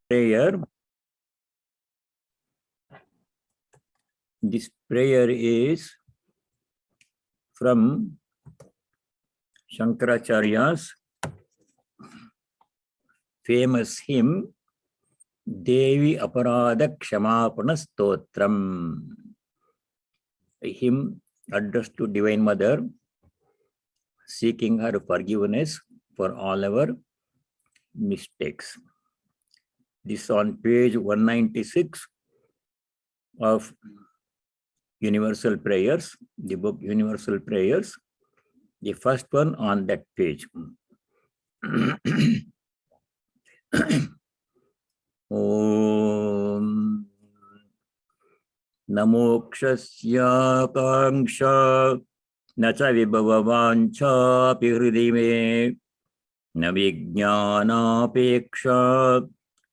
prayer. This prayer is from Shankaracharya's famous hymn, Devi Aparada Kshamapana Stotram. A hymn addressed to Divine Mother, seeking her forgiveness for all our mistakes. This is on page 196 of Universal Prayers, the book Universal Prayers, the first one on that page. Om Namokshasya Kanksha Nacha Vibhavavancha Pihrudime Navijnana Peksha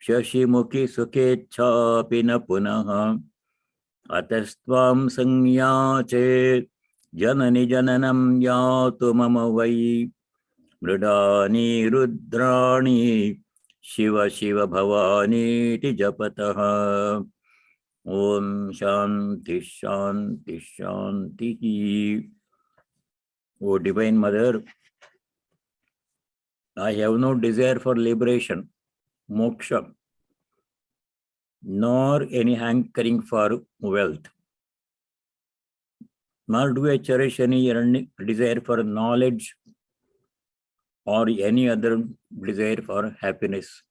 Shashimukhi Sukhecha Pina Punaha Atastvam Sangyache Janani Jananam Yatu Mama Vai Mridani Rudrani Shiva Shiva Bhavani Tijapataha Om Shanti Shanti Shanti. O Divine Mother, I have no desire for liberation, moksha, nor any hankering for wealth, nor do I cherish any desire for knowledge or any other desire for happiness.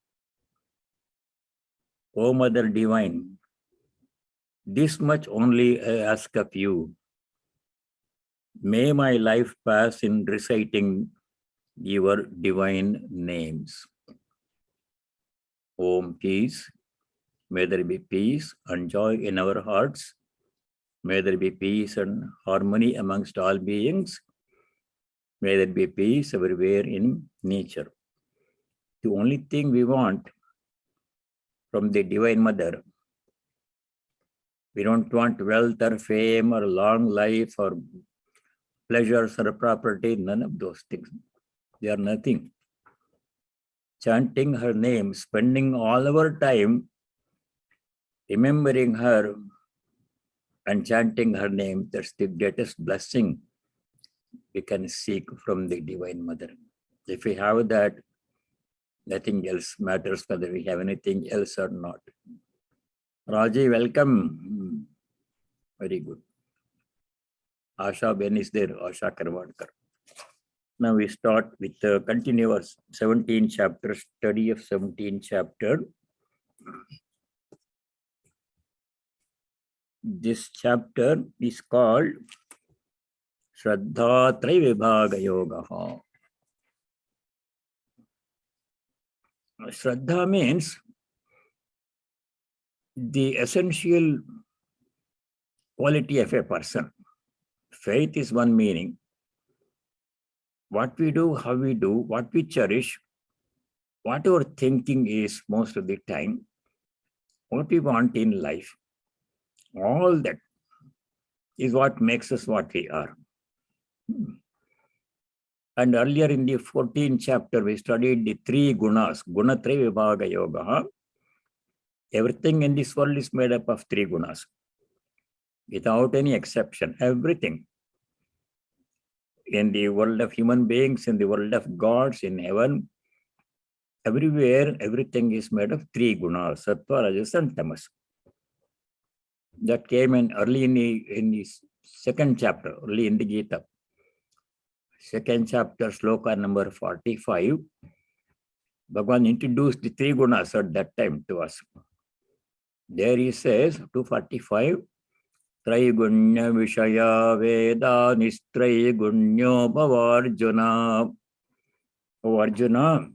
O Mother Divine, this much only I ask of you. May my life pass in reciting your divine names. Om peace. May there be peace and joy in our hearts. May there be peace and harmony amongst all beings. May there be peace everywhere in nature. The only thing we want from the Divine Mother, we don't want wealth or fame or long life or pleasures or property, none of those things. They are nothing. Chanting her name, spending all our time remembering her and chanting her name, that's the greatest blessing we can seek from the Divine Mother. If we have that, nothing else matters whether we have anything else or not. Raji, welcome. Very good. Asha Ben is there, Asha Karwadkar. Now we start with the continuous 17th chapter, study of 17th chapter. This chapter is called Shraddha Trivibhaga Yoga. Shraddha means the essential quality of a person. Faith is one meaning. What we do, how we do, what we cherish, what our thinking is most of the time, what we want in life, all that is what makes us what we are. And earlier in the 14th chapter, we studied the three gunas, Gunatraya Vibhaga Yoga. Everything in this world is made up of three gunas, without any exception, everything. In the world of human beings, in the world of gods, in heaven, everywhere, everything is made of three gunas, Sattva, Rajas, and Tamas. That came in early in the second chapter, early in the Gita. Second chapter, sloka number 45. Bhagavan introduced the three gunas at that time to us. There he says, 245, Traigunya Vishaya Veda Nistraigunya Bhavarjuna. Oh Arjuna,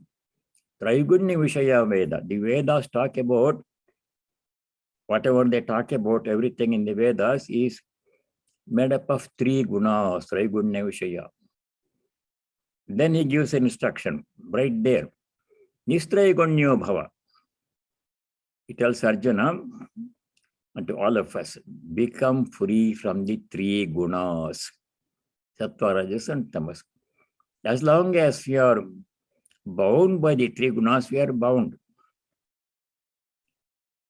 Traigunya Vishaya Veda. The Vedas talk about, whatever they talk about, everything in the Vedas is made up of three gunas, Traigunya Vishaya. Then he gives an instruction right there. Nistraigunya Bhava. He tells Arjuna and to all of us, become free from the three gunas, Sattva, Rajas, and Tamas. As long as we are bound by the three gunas, we are bound.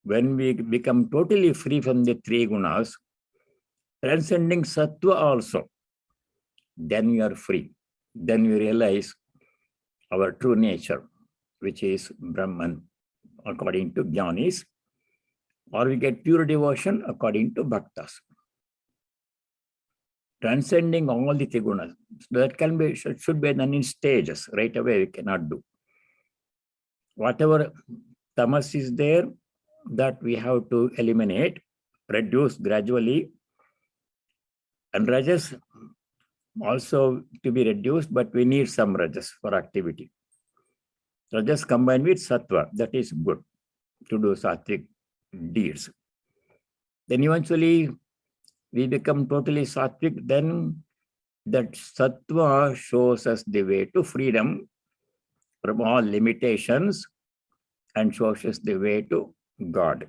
When we become totally free from the three gunas, transcending sattva also, then we are free. Then we realize our true nature, which is Brahman, according to Jnanis, or we get pure devotion according to Bhaktas. Transcending all the three gunas, that can be, should be done in stages. Right away, we cannot do. Whatever tamas is there, that we have to eliminate, reduce gradually, and rajas also to be reduced, but we need some rajas for activity. Rajas combined with sattva, that is good to do sattvic deeds. Then eventually we become totally sattvic, then that sattva shows us the way to freedom from all limitations and shows us the way to God,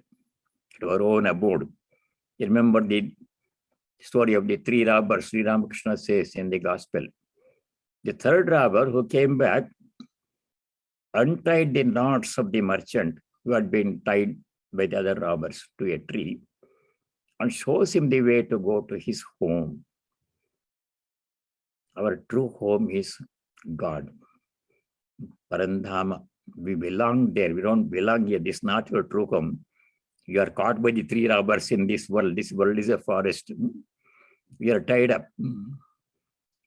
to our own abode. You remember the story of the three robbers Sri Ramakrishna says in the Gospel. The third robber who came back untied the knots of the merchant who had been tied by the other robbers to a tree and shows him the way to go to his home. Our true home is God, Parandhama. We belong there. We don't belong here. This is not your true home. You are caught by the three robbers in this world. This world is a forest. We are tied up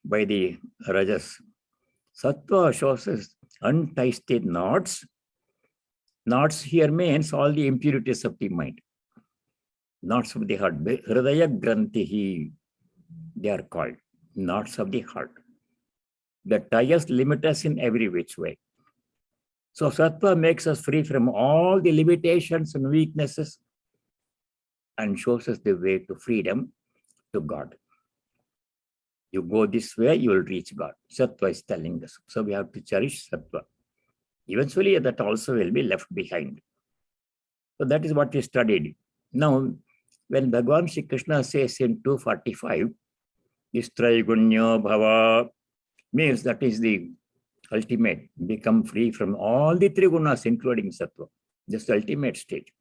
by the rajas. Sattva shows us unties the knots. Knots here means all the impurities of the mind. Knots of the heart. Hridaya Grantihi, they are called. Knots of the heart. The ties limit us in every which way. So sattva makes us free from all the limitations and weaknesses and shows us the way to freedom, to God. You go this way, you will reach God. Sattva is telling us. So we have to cherish sattva. Eventually that also will be left behind. So that is what we studied. Now, when Bhagavan Shri Krishna says in 245, this Traigunya Bhava, means that is the ultimate, become free from all the three gunas, including sattva. This ultimate stage.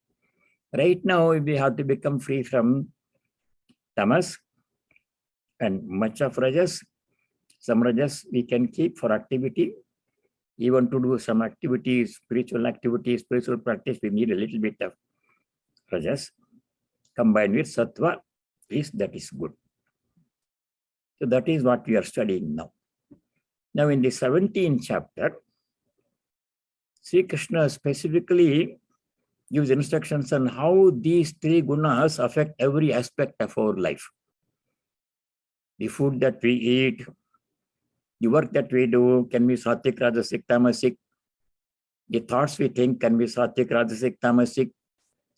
Right now, we have to become free from tamas and much of rajas. Some rajas we can keep for activity. Even to do some activities, spiritual practice, we need a little bit of rajas. Combined with sattva, that is good. So that is what we are studying now. Now in the 17th chapter, Sri Krishna specifically gives instructions on how these three gunas affect every aspect of our life. The food that we eat, the work that we do can be sattvic, rajasic, tamasic. The thoughts we think can be sattvic, rajasic, tamasic.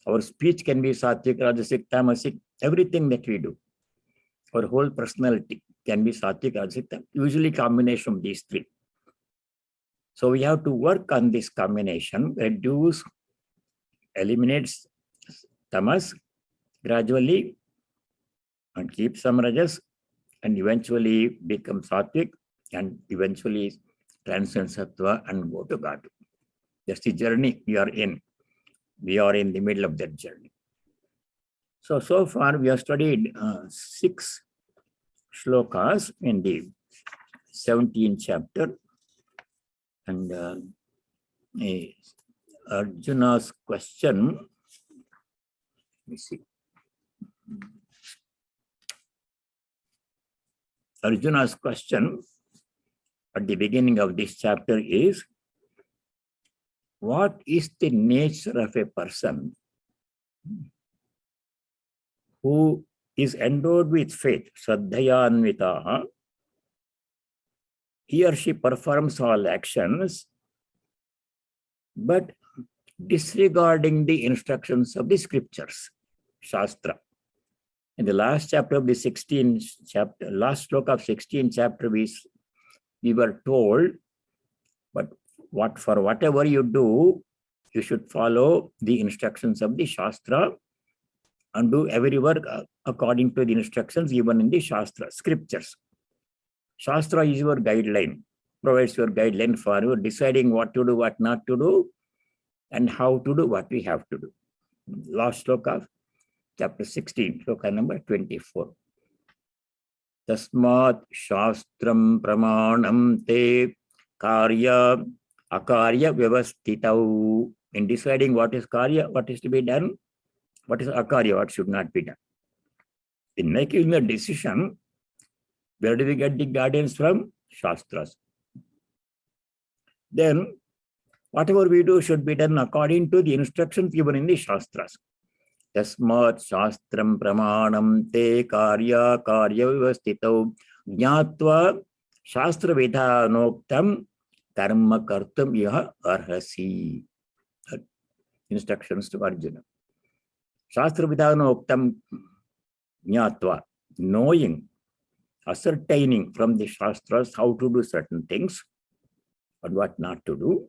Our speech can be sattvic, rajasic, tamasic. Everything that we do, our whole personality can be sattvic, rajasic, tamasic. Usually combination of these three. So we have to work on this combination, reduce, eliminate tamas gradually, and keep some rajas, and eventually become sattvic, and eventually transcend sattva and go to God. That's the journey we are in. We are in the middle of that journey. So far we have studied 6 shlokas in the 17th chapter. And Arjuna's question, let me see. Arjuna's question at the beginning of this chapter is, what is the nature of a person who is endowed with faith, Shraddhayanvitaha? He or she performs all actions, but disregarding the instructions of the scriptures, Shastra. In the last chapter of the 16th chapter, last sloka of 16th chapter, we were told, but for whatever you do, you should follow the instructions of the Shastra and do every work according to the instructions given in the Shastra, scriptures. Shastra is your guideline, provides your guideline for you deciding what to do, what not to do, and how to do what we have to do. Last sloka, chapter 16, sloka number 24. Tasmat shastram pramanam te karya akarya vyavastitau. In deciding what is karya, what is to be done, what is akarya, what should not be done. In making the decision, where do we get the guidance from? Shastras. Then, whatever we do should be done according to the instructions given in the Shastras. Tasmat shastram pramanam te karya vyavastitau jnatva shastra vidhanoktam karma kartum yaha arhasi. Instructions to Arjuna. Shastra vidhanoktam jnatva, knowing, ascertaining from the Shastras how to do certain things and what not to do,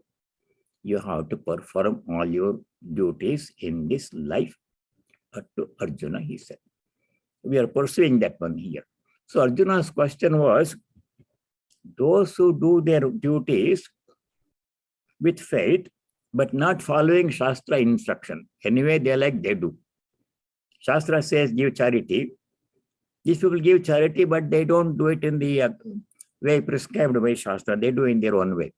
you have to perform all your duties in this life. To Arjuna, he said. We are pursuing that one here. So Arjuna's question was, those who do their duties with faith, but not following Shastra instruction. Anyway, they do. Shastra says give charity. These people give charity, but they don't do it in the way prescribed by Shastra. They do in their own way.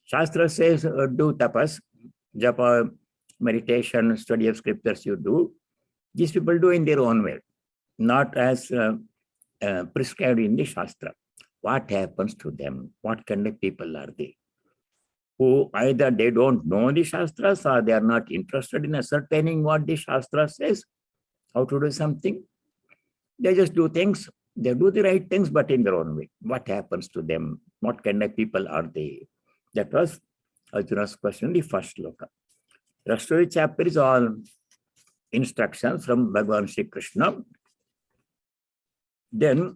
Shastra says do tapas, japa, meditation, study of scriptures you do. These people do in their own way, not as prescribed in the Shastra. What happens to them? What kind of people are they? Who either they don't know the Shastras or they are not interested in ascertaining what the Shastra says, how to do something. They just do things. They do the right things, but in their own way. What happens to them? What kind of people are they? That was Arjuna's question in the first sloka. The rest of the chapter is all instructions from Bhagavan Sri Krishna. Then,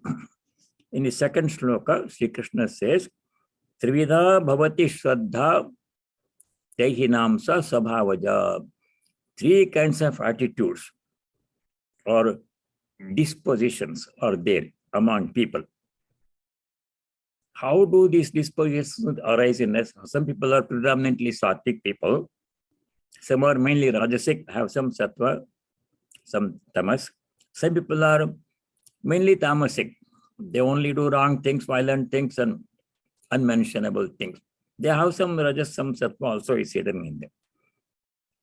in the second sloka, Sri Krishna says, Trividha bhavati shraddha tehinamsa sabhavaja. Three kinds of attitudes or dispositions are there among people. How do these dispositions arise in us? Some people are predominantly sattvic people. Some are mainly rajasic, have some sattva, some tamas. Some people are mainly tamasic. They only do wrong things, violent things, and unmentionable things. They have some rajas, some sattva also is hidden in them.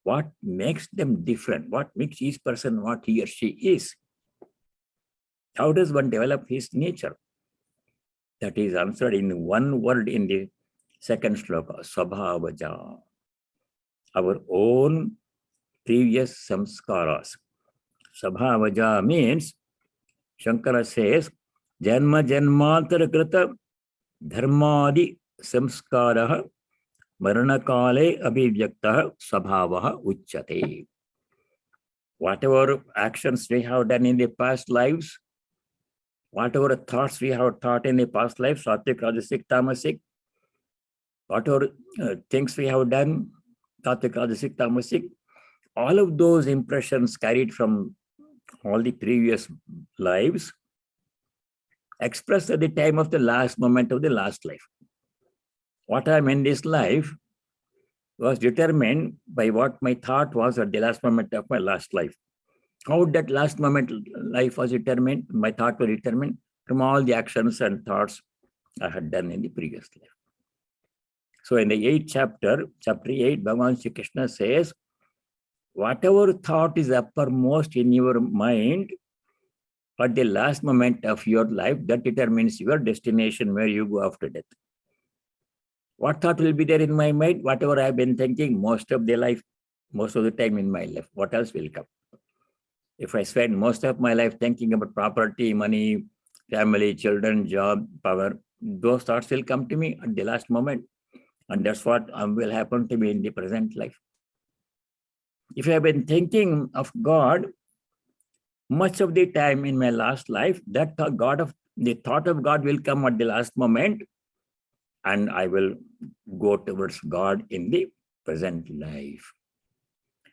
What makes them different? What makes each person what he or she is? How does one develop his nature? That is answered in one word in the second sloka, Svabhavaja. Our own previous samskaras. Svabhavaja means, Shankara says, Janma Janmantara Krita Dharmadi Samskaraha Maranakale Abhivyaktaha Svabhavaha Uchyate. Whatever actions we have done in the past lives, whatever thoughts we have thought in the past life, sattvic, rajasic, tamasic, whatever things we have done, sattvic, rajasic, tamasic, all of those impressions carried from all the previous lives expressed at the time of the last moment of the last life. What I am in this life was determined by what my thought was at the last moment of my last life. How that last moment life was determined, my thought was determined from all the actions and thoughts I had done in the previous life. So in the 8th chapter, chapter 8, Bhagavan Sri Krishna says, whatever thought is uppermost in your mind at the last moment of your life, that determines your destination where you go after death. What thought will be there in my mind? Whatever I have been thinking most of the time in my life. What else will come? If I spend most of my life thinking about property, money, family, children, job, power, those thoughts will come to me at the last moment. And that's what will happen to me in the present life. If I have been thinking of God much of the time in my last life, the thought of God will come at the last moment, and I will go towards God in the present life.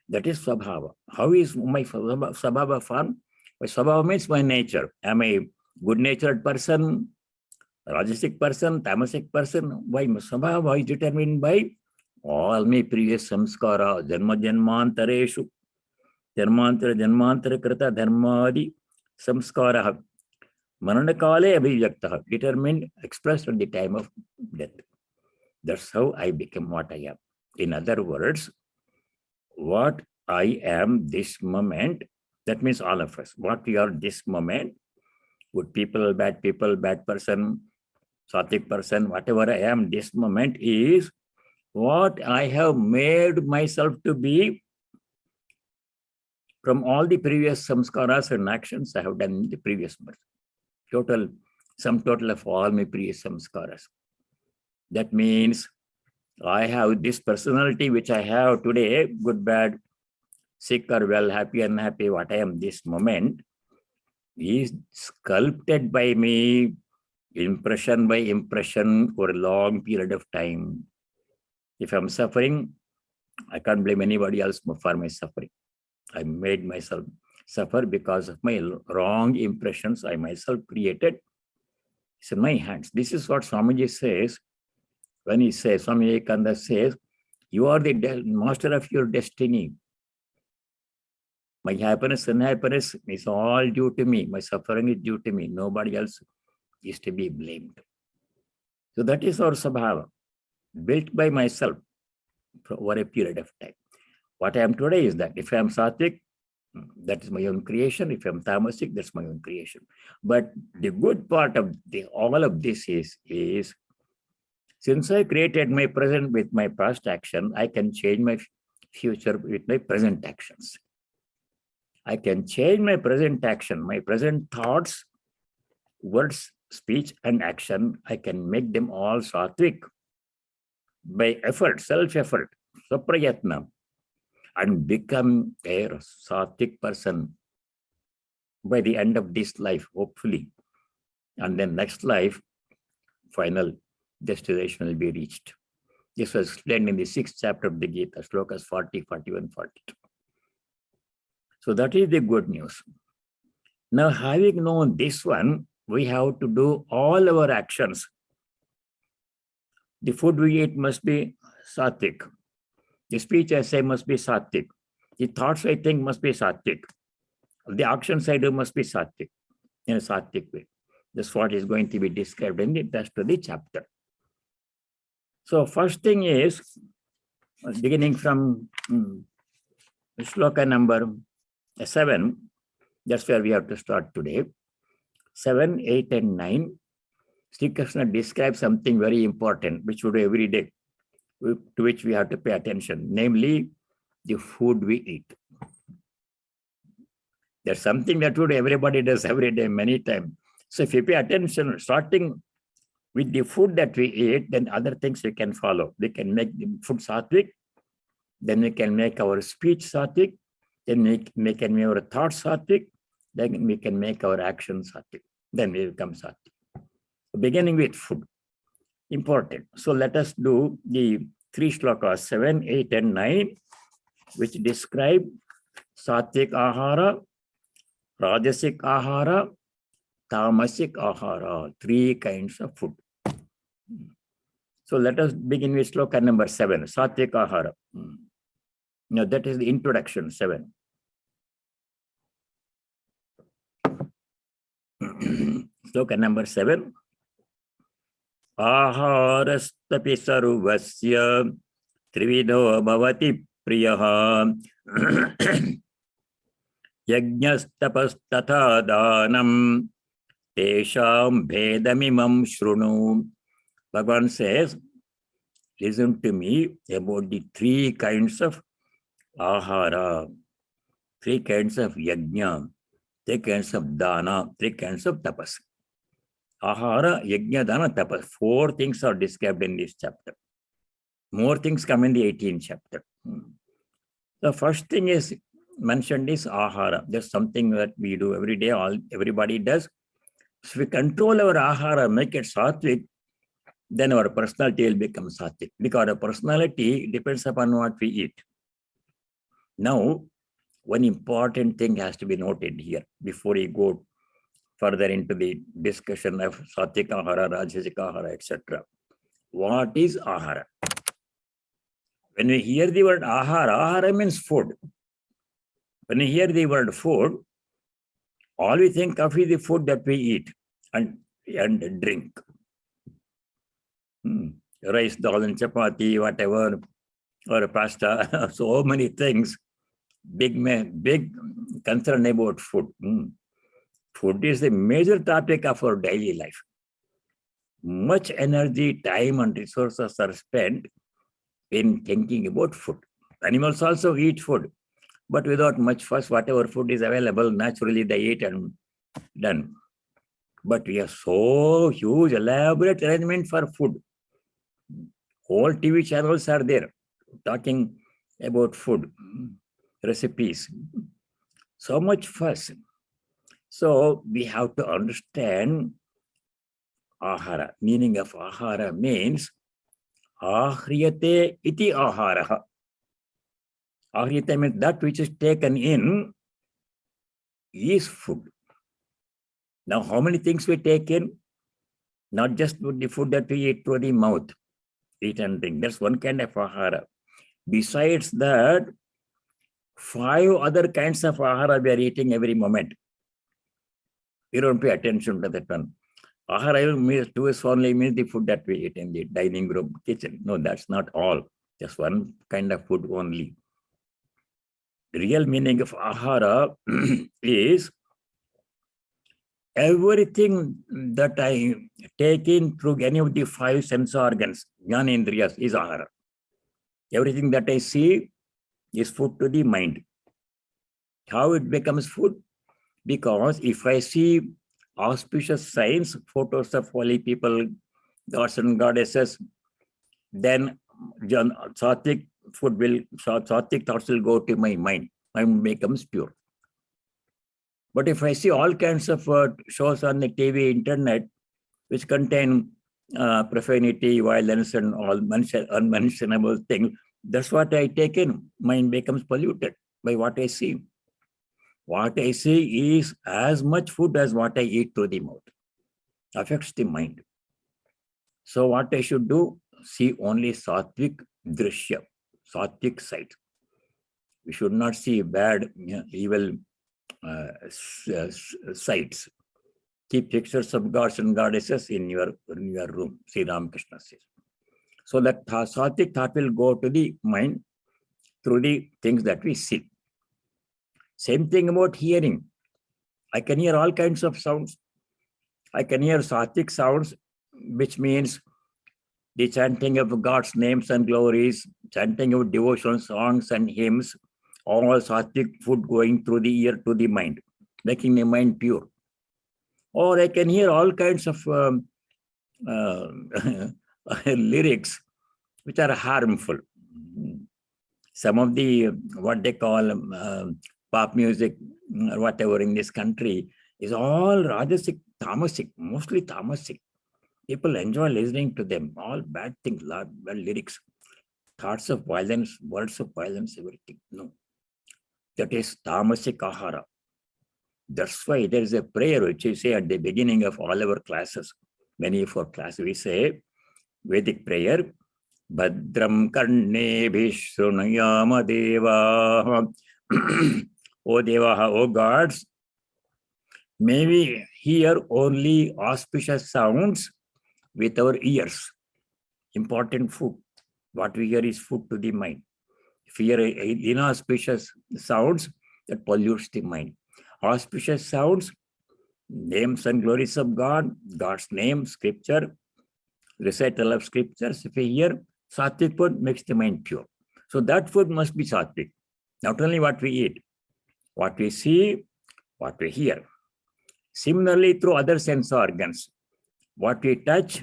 That is Svabhava. How is my Svabhava form? My Svabhava means my nature. Am I a good-natured person, rajasic person, tamasic person? Why my Svabhava is determined by all my previous samskara, janma janmantareshu, janmantara krita dharmadi samskara, maranakale abhivyakta, determined, expressed at the time of death. That's how I became what I am. In other words, what I am this moment, that means all of us, what we are this moment, good people, bad person, sattvic person, whatever I am this moment is what I have made myself to be from all the previous samskaras and actions I have done in the previous birth. Sum total of all my previous samskaras. That means I have this personality which I have today, good, bad, sick or well, happy, unhappy, what I am this moment, is sculpted by me, impression by impression for a long period of time. If I'm suffering, I can't blame anybody else for my suffering. I made myself suffer because of my wrong impressions I myself created. It's in my hands. This is what Swamiji says when he says, Swami Vivekananda says, you are the master of your destiny. My happiness and unhappiness is all due to me. My suffering is due to me. Nobody else is to be blamed. So that is our sabhava, built by myself over a period of time. What I am today is that if I am sattvic, that is my own creation. If I am tamasic, that's my own creation. But the good part of all of this is since I created my present with my past action, I can change my future with my present actions. I can change my present action, my present thoughts, words, speech, and action. I can make them all sattvic by effort, self-effort, saprayatna, and become a sattvic person by the end of this life, hopefully. And then next life, final destination will be reached. This was explained in the 6th chapter of the Gita, slokas 40, 41, 42. So that is the good news. Now, having known this one, we have to do all our actions. The food we eat must be sattvic. The speech I say must be sattvic. The thoughts I think must be sattvic. The actions I do must be sattvic, in a sattvic way. That's what is going to be described in the rest of the chapter. So first thing is, beginning from shloka number 7, that's where we have to start today. 7, 8, and 9, Sri Krishna describes something very important, which we do every day, to which we have to pay attention, namely the food we eat. There's something that everybody does every day, many times. So if you pay attention, starting with the food that we eat, then other things we can follow. We can make the food sattvic, then we can make our speech sattvic, then we can make our thoughts sattvic, then we can make our actions sattvic. Then we become sattvic. Beginning with food, important. So let us do the 3 shlokas, 7, 8, and 9, which describe sattvic ahara, rajasic ahara, tamasic ahara, 3 kinds of food. So let us begin with shloka number 7, sattvic ahara. Now that is the introduction, 7. Shloka number 7. Aharastapi sarvasya trivido bhavati priyaha yajnastapastatha dhanam tesham bhedamimam shrunu. Bhagavan says, listen to me about the 3 kinds of ahara, 3 kinds of yajna, 3 kinds of dana, 3 kinds of tapas. Ahara, yajna, dana, tapas. 4 things are described in this chapter. More things come in the 18th chapter. The first thing is mentioned is ahara. That's something that we do every day, everybody does. So if we control our ahara, make it sattvic, then our personality will become sattvic, because our personality depends upon what we eat. Now, one important thing has to be noted here before we go further into the discussion of sattvic ahara, rajasic ahara, etc. What is ahara? when we hear the word ahara, ahara means food. When we hear the word food, all we think of is the food that we eat and drink. Rice, dal, and chapati, whatever, or pasta, so many things. Big concern about food. Food is the major topic of our daily life. Much energy, time, and resources are spent in thinking about food. Animals also eat food, but without much fuss. Whatever food is available, naturally they eat and done. But we have so huge, elaborate arrangement for food. Whole TV channels are there talking about food, recipes. So much fuss. So we have to understand ahara. Meaning of ahara means ahriyate iti ahara. Ahriyate means that which is taken in is food. Now, how many things we take in? Not just the food that we eat through the mouth, eat and drink. That's one kind of ahara. Besides that, 5 other kinds of ahara we are eating every moment. We don't pay attention to that one. Ahara means to us only means the food that we eat in the dining room, kitchen. No, that's not all. Just one kind of food only. The real meaning of ahara is everything that I take in through any of the 5 sense organs, jnanendriyas, is ahara. Everything that I see is food to the mind. How it becomes food? Because if I see auspicious signs, photos of holy people, gods and goddesses, then sattvic thoughts will go to my mind. My mind becomes pure. But if I see all kinds of shows on the TV, internet, which contain profanity, violence, and all unmentionable things, that's what I take in. Mind becomes polluted by what I see. What I see is as much food as what I eat through the mouth. Affects the mind. So what I should do? See only sattvic drishya, sattvic sight. We should not see bad, evil sights. Keep pictures of gods and goddesses in your room, Sri Ramakrishna says. So that sattvic thought will go to the mind through the things that we see. Same thing about hearing. I can hear all kinds of sounds. I can hear sattvic sounds, which means the chanting of God's names and glories, chanting of devotional songs and hymns, all sattvic food going through the ear to the mind, making the mind pure. Or I can hear all kinds of lyrics which are harmful. Some of the, what they call pop music, or whatever in this country, is all rajasic, tamasic, mostly tamasic. People enjoy listening to them. All bad things, bad lyrics, thoughts of violence, words of violence, everything. No. That is tamasic ahara. That's why there is a prayer which we say at the beginning of all our classes. Many of our classes, we say Vedic prayer. Bhadram karne vishrunayama deva. O Devaha, O gods, may we hear only auspicious sounds with our ears. Important food. What we hear is food to the mind. If we hear inauspicious sounds, that pollutes the mind. Auspicious sounds, names and glories of God, God's name, scripture, recital of scriptures. If we hear sattvic food, makes the mind pure. So that food must be sattvic. Not only what we eat, what we see, what we hear. Similarly, through other sense organs, what we touch,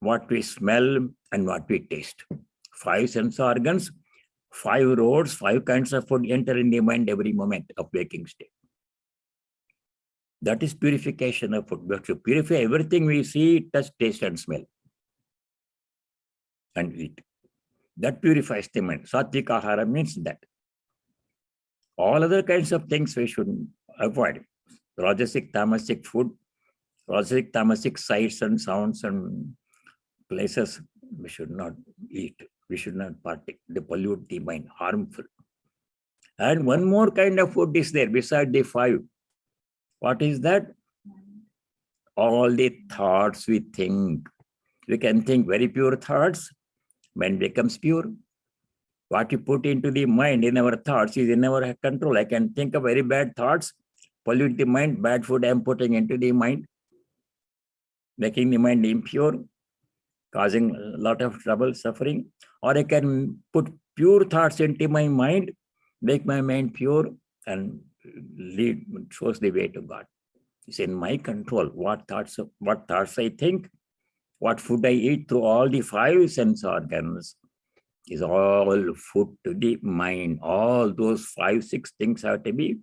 what we smell, and what we taste. 5 sense organs, 5 roads, 5 kinds of food enter in the mind every moment of waking state. That is purification of food. We have to purify everything we see, touch, taste, and smell, and eat. That purifies the mind. Sattvic ahara means that. All other kinds of things we should avoid. Rajasic, tamasic food, rajasic, tamasic sights and sounds and places we should not eat. We should not partake. They pollute the mind, harmful. And one more kind of food is there beside the five. What is that? All the thoughts we think. We can think very pure thoughts. Mind becomes pure. What you put into the mind in our thoughts is in our control. I can think of very bad thoughts, pollute the mind, bad food I am putting into the mind, making the mind impure, causing a lot of trouble, suffering. Or I can put pure thoughts into my mind, make my mind pure, and lead, shows the way to God. It's in my control what thoughts I think, what food I eat through all the five sense organs is all food to the mind. All those 5, 6 things have to be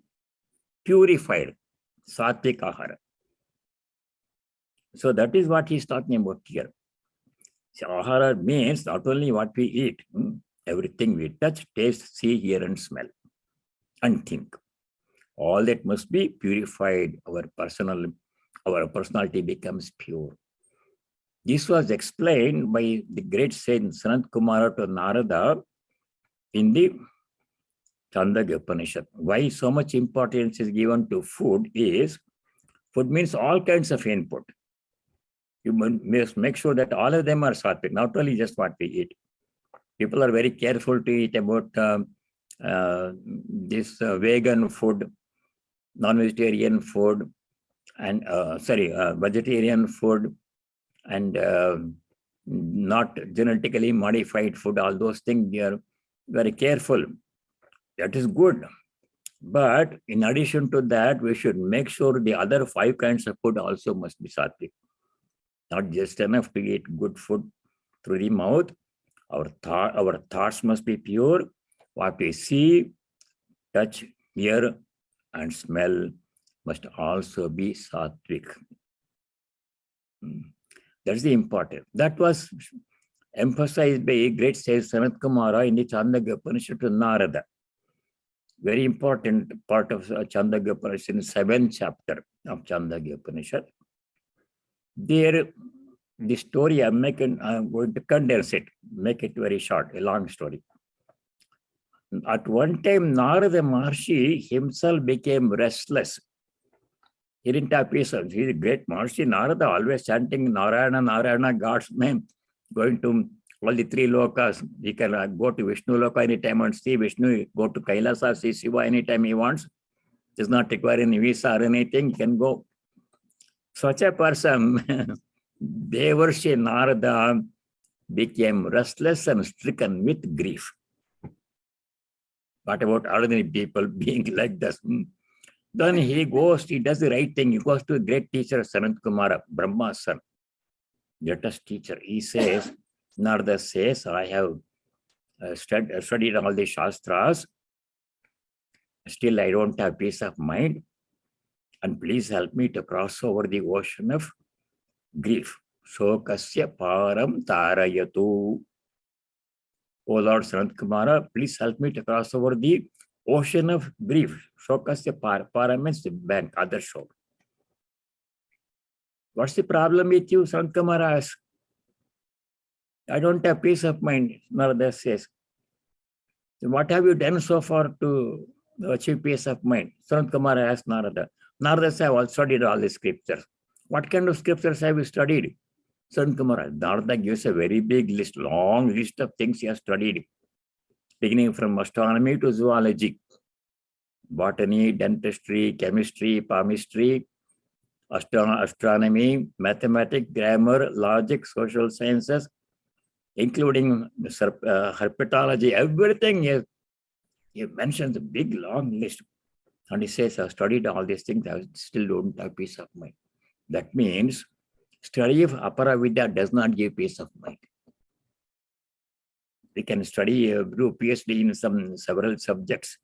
purified. Sattvic ahara. So that is what he's talking about here. So ahara means not only what we eat, everything we touch, taste, see, hear, and smell, and think. All that must be purified. Our personality becomes pure. This was explained by the great saint Sanat Kumara to Narada in the Chandogya Upanishad. Why so much importance is given to food is, food means all kinds of input. You must make sure that all of them are sattvic, not only just what we eat. People are very careful to eat about this vegan food, non-vegetarian food, and vegetarian food, and not genetically modified food. All those things, we are very careful. That is good. But in addition to that, we should make sure the other 5 kinds of food also must be sattvic. Not just enough to eat good food through the mouth. Our thoughts must be pure. What we see, touch, hear, and smell must also be sattvic. That's the important. That was emphasized by great sage Sanat Kumara in the Chandogya Upanishad to Narada. Very important part of Chandogya Upanishad, 7th chapter of Chandogya Upanishad. There, the story I'm going to condense it, make it very short, a long story. At one time, Narada Maharshi himself became restless. He didn't have peace. He's a great Maharshi. Narada always chanting Narayana, Narayana, God's name, going to all the 3 lokas. He can go to Vishnu Loka anytime and see Vishnu, go to Kailasa, see Shiva anytime he wants. Does not require any visa or anything. He can go. Such a person, Devarshi Narada, became restless and stricken with grief. What about ordinary people being like this? Then he does the right thing. He goes to a great teacher, Sanat Kumara, Brahma's son, greatest teacher. He says, Narada says, I have studied all the Shastras. Still, I don't have peace of mind. And please help me to cross over the ocean of grief. Shokasya param tarayatu. O Lord Sanat Kumara, please help me to cross over the ocean of grief. Shokasya para means the bank, other shore. What's the problem with you? Sanat Kumara asks. I don't have peace of mind, Narada says. What have you done so far to achieve peace of mind? Sanat Kumara asked Narada. Narada said, I have studied all the scriptures. What kind of scriptures have you studied? Sanat Kumara. Narada gives a very big list, long list of things he has studied, beginning from astronomy to zoology, botany, dentistry, chemistry, palmistry, astronomy, mathematics, grammar, logic, social sciences, including herpetology, everything. He mentions a big, long list. And he says, I've studied all these things, I still don't have peace of mind. That means study of Aparavidya does not give peace of mind. We can study, do PhD in several subjects.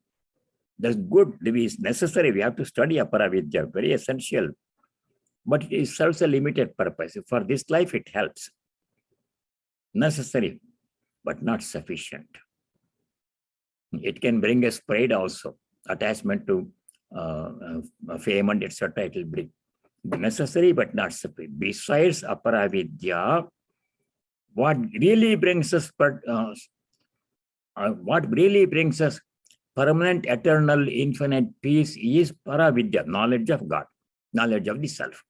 That's good. It is necessary. We have to study Aparavidya, very essential. But it serves a limited purpose. For this life, it helps. Necessary, but not sufficient. It can bring us pride also, attachment to fame and etc. It will bring. Necessary, but not sufficient. Besides Aparavidya, what really brings us permanent, eternal, infinite peace is Paravidya, knowledge of God, knowledge of the self.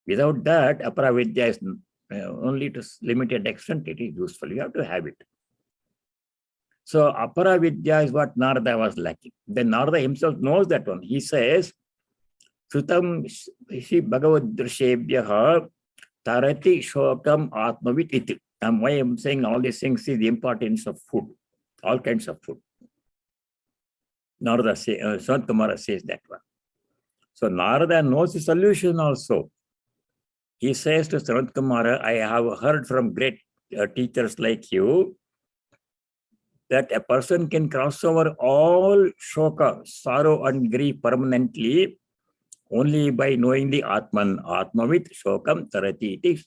Without that, Aparavidya is only to limited extent it is useful. You have to have it. So Aparavidya is what Narada was lacking. Then Narada himself knows that one. He says, Shrutam Shri Bhagavad Drishebhyaha Tarati Shokam Atmavit Iti. And why I'm saying all these things is the importance of food, all kinds of food. Narada says, Sant Kumara says that one. So Narada knows the solution also. He says to Sant Kumara, I have heard from great teachers like you that a person can cross over all shoka, sorrow and grief permanently only by knowing the Atman. Atmavit shokam tarati iti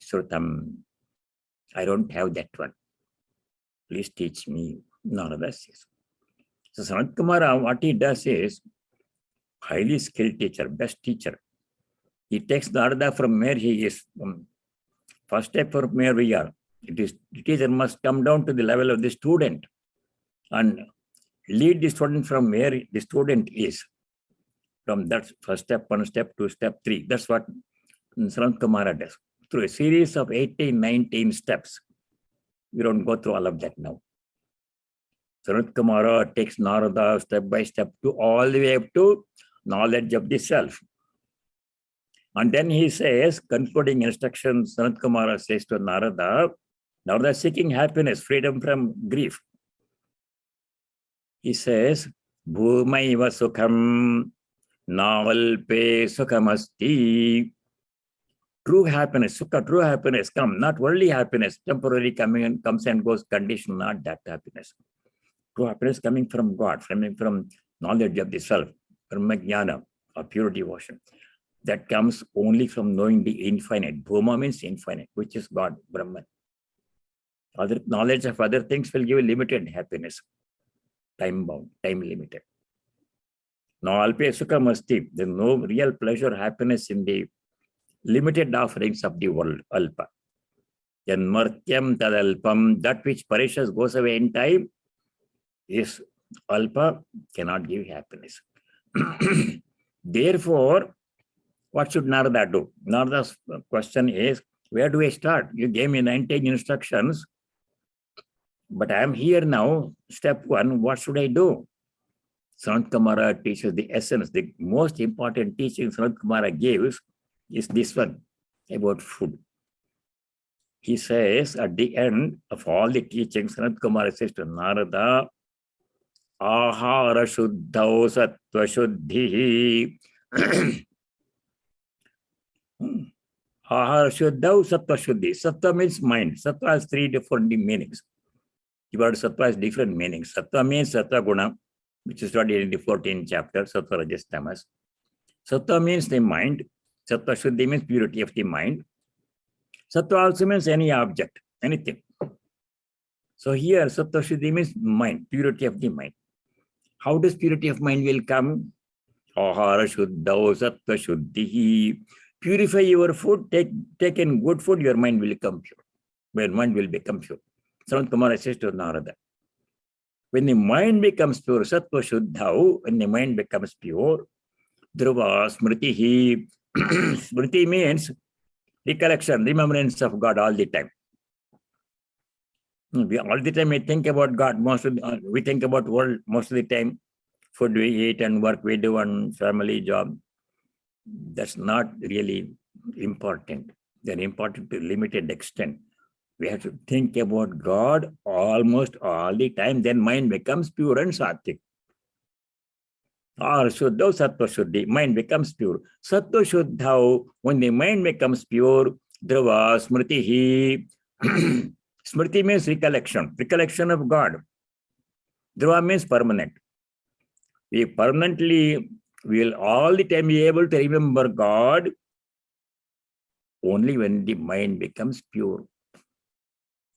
shrutam. I don't have that one. Please teach me. Narada says. So Sant Kumara, what he does is highly skilled teacher, best teacher. He takes Narada from where he is. First step from where we are. The teacher must come down to the level of the student and lead the student from where the student is. From that first step, 1 step, 2 step, 3. That's what Sant Kumara does. Through a series of 18, 19 steps. We don't go through all of that now. Sant Kumara takes Narada step by step to all the way up to knowledge of the self. And then he says, concluding instructions, Sant Kumara says to Narada seeking happiness, freedom from grief. He says, Bhumaiva sukham navalpe sukhamasti. True happiness, sukha, true happiness come, not worldly happiness, temporary coming and comes and goes condition, not that happiness. True happiness coming from God, coming from knowledge of the self, from jnana, or pure devotion. That comes only from knowing the infinite. Bhuma means infinite, which is God, Brahman. Other knowledge of other things will give limited happiness, time bound, time limited. Now, alpe sukham asti, there's no real pleasure, happiness in the limited offerings of the world, alpa. Then martyam tadalpam, that which perishes, goes away in time, is alpa, cannot give happiness. Therefore, what should Narada do? Narada's question is, where do I start? You gave me 19 instructions, but I am here now. Step 1, what should I do? Sant Kumara teaches the essence. The most important teaching Sant Kumara gives is this one, about food. He says at the end of all the teachings, Sant Kumara says to Narada, Ahara shuddhau sattva shuddhi. Ahara shuddhau sattva shuddhi. Sattva means mind. Sattva has 3 different meanings. The word sattva has different meanings. Sattva means sattva guna, which is studied in the 14th chapter, sattva rajas tamas. Sattva means the mind. Sattva shuddhi means purity of the mind. Sattva also means any object, anything. So here, sattva shuddhi means mind, purity of the mind. How does purity of mind will come? Ahara shuddhau sattva shuddhi. Purify your food, take in good food, your mind will become pure. Your mind will become pure. Sant Kumara says to Narada, when the mind becomes pure, sattva shuddhau, when the mind becomes pure, dhruva smritihi. Smriti means recollection, remembrance of God all the time. All the time we think about God. We think about world most of the time. Food we eat and work we do and family, job. That's not really important. They're important to a limited extent. We have to think about God almost all the time. Then mind becomes pure and sattvic. Or shuddhau sattva shuddhi, mind becomes pure. Sattva shuddhau, when the mind becomes pure, dhruva smritihi. Smriti means recollection, recollection of God. Dhruva means permanent. We will all the time be able to remember God only when the mind becomes pure.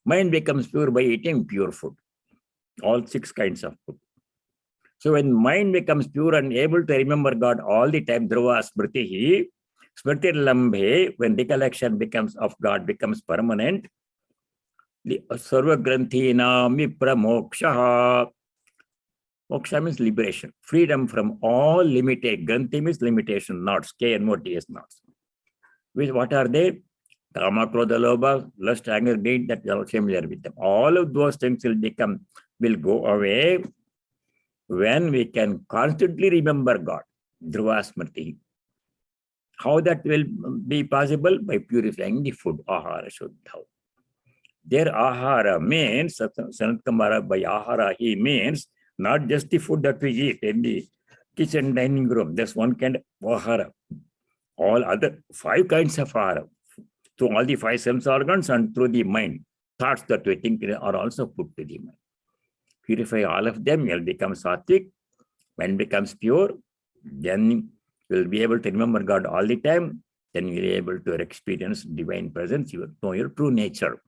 Mind becomes pure by eating pure food, all 6 kinds of food. So when mind becomes pure and able to remember God all the time, dhruva smritihi, Smriti Lambhe, when recollection of God becomes permanent, the Sarva Granthina Mipra Moksha. Moksha means liberation, freedom from all limited. Granthi means limitation, knots, KNOTS knots. What are they? Kama, Krodha, Lobha, lust, anger, greed, that you are familiar with them. All of those things will go away when we can constantly remember God. Dhruva Smriti. How that will be possible? By purifying the food. Ahara Shuddha. Their ahara means, Sanat Kumara, by ahara, he means not just the food that we eat in the kitchen dining room. There's one kind of ahara. All other 5 kinds of ahara. Through all the 5 sense organs and through the mind. Thoughts that we think are also put to the mind. Purify all of them, you'll become sattvic. Mind becomes pure, then you'll be able to remember God all the time. Then you'll be able to experience divine presence. You will know your true nature.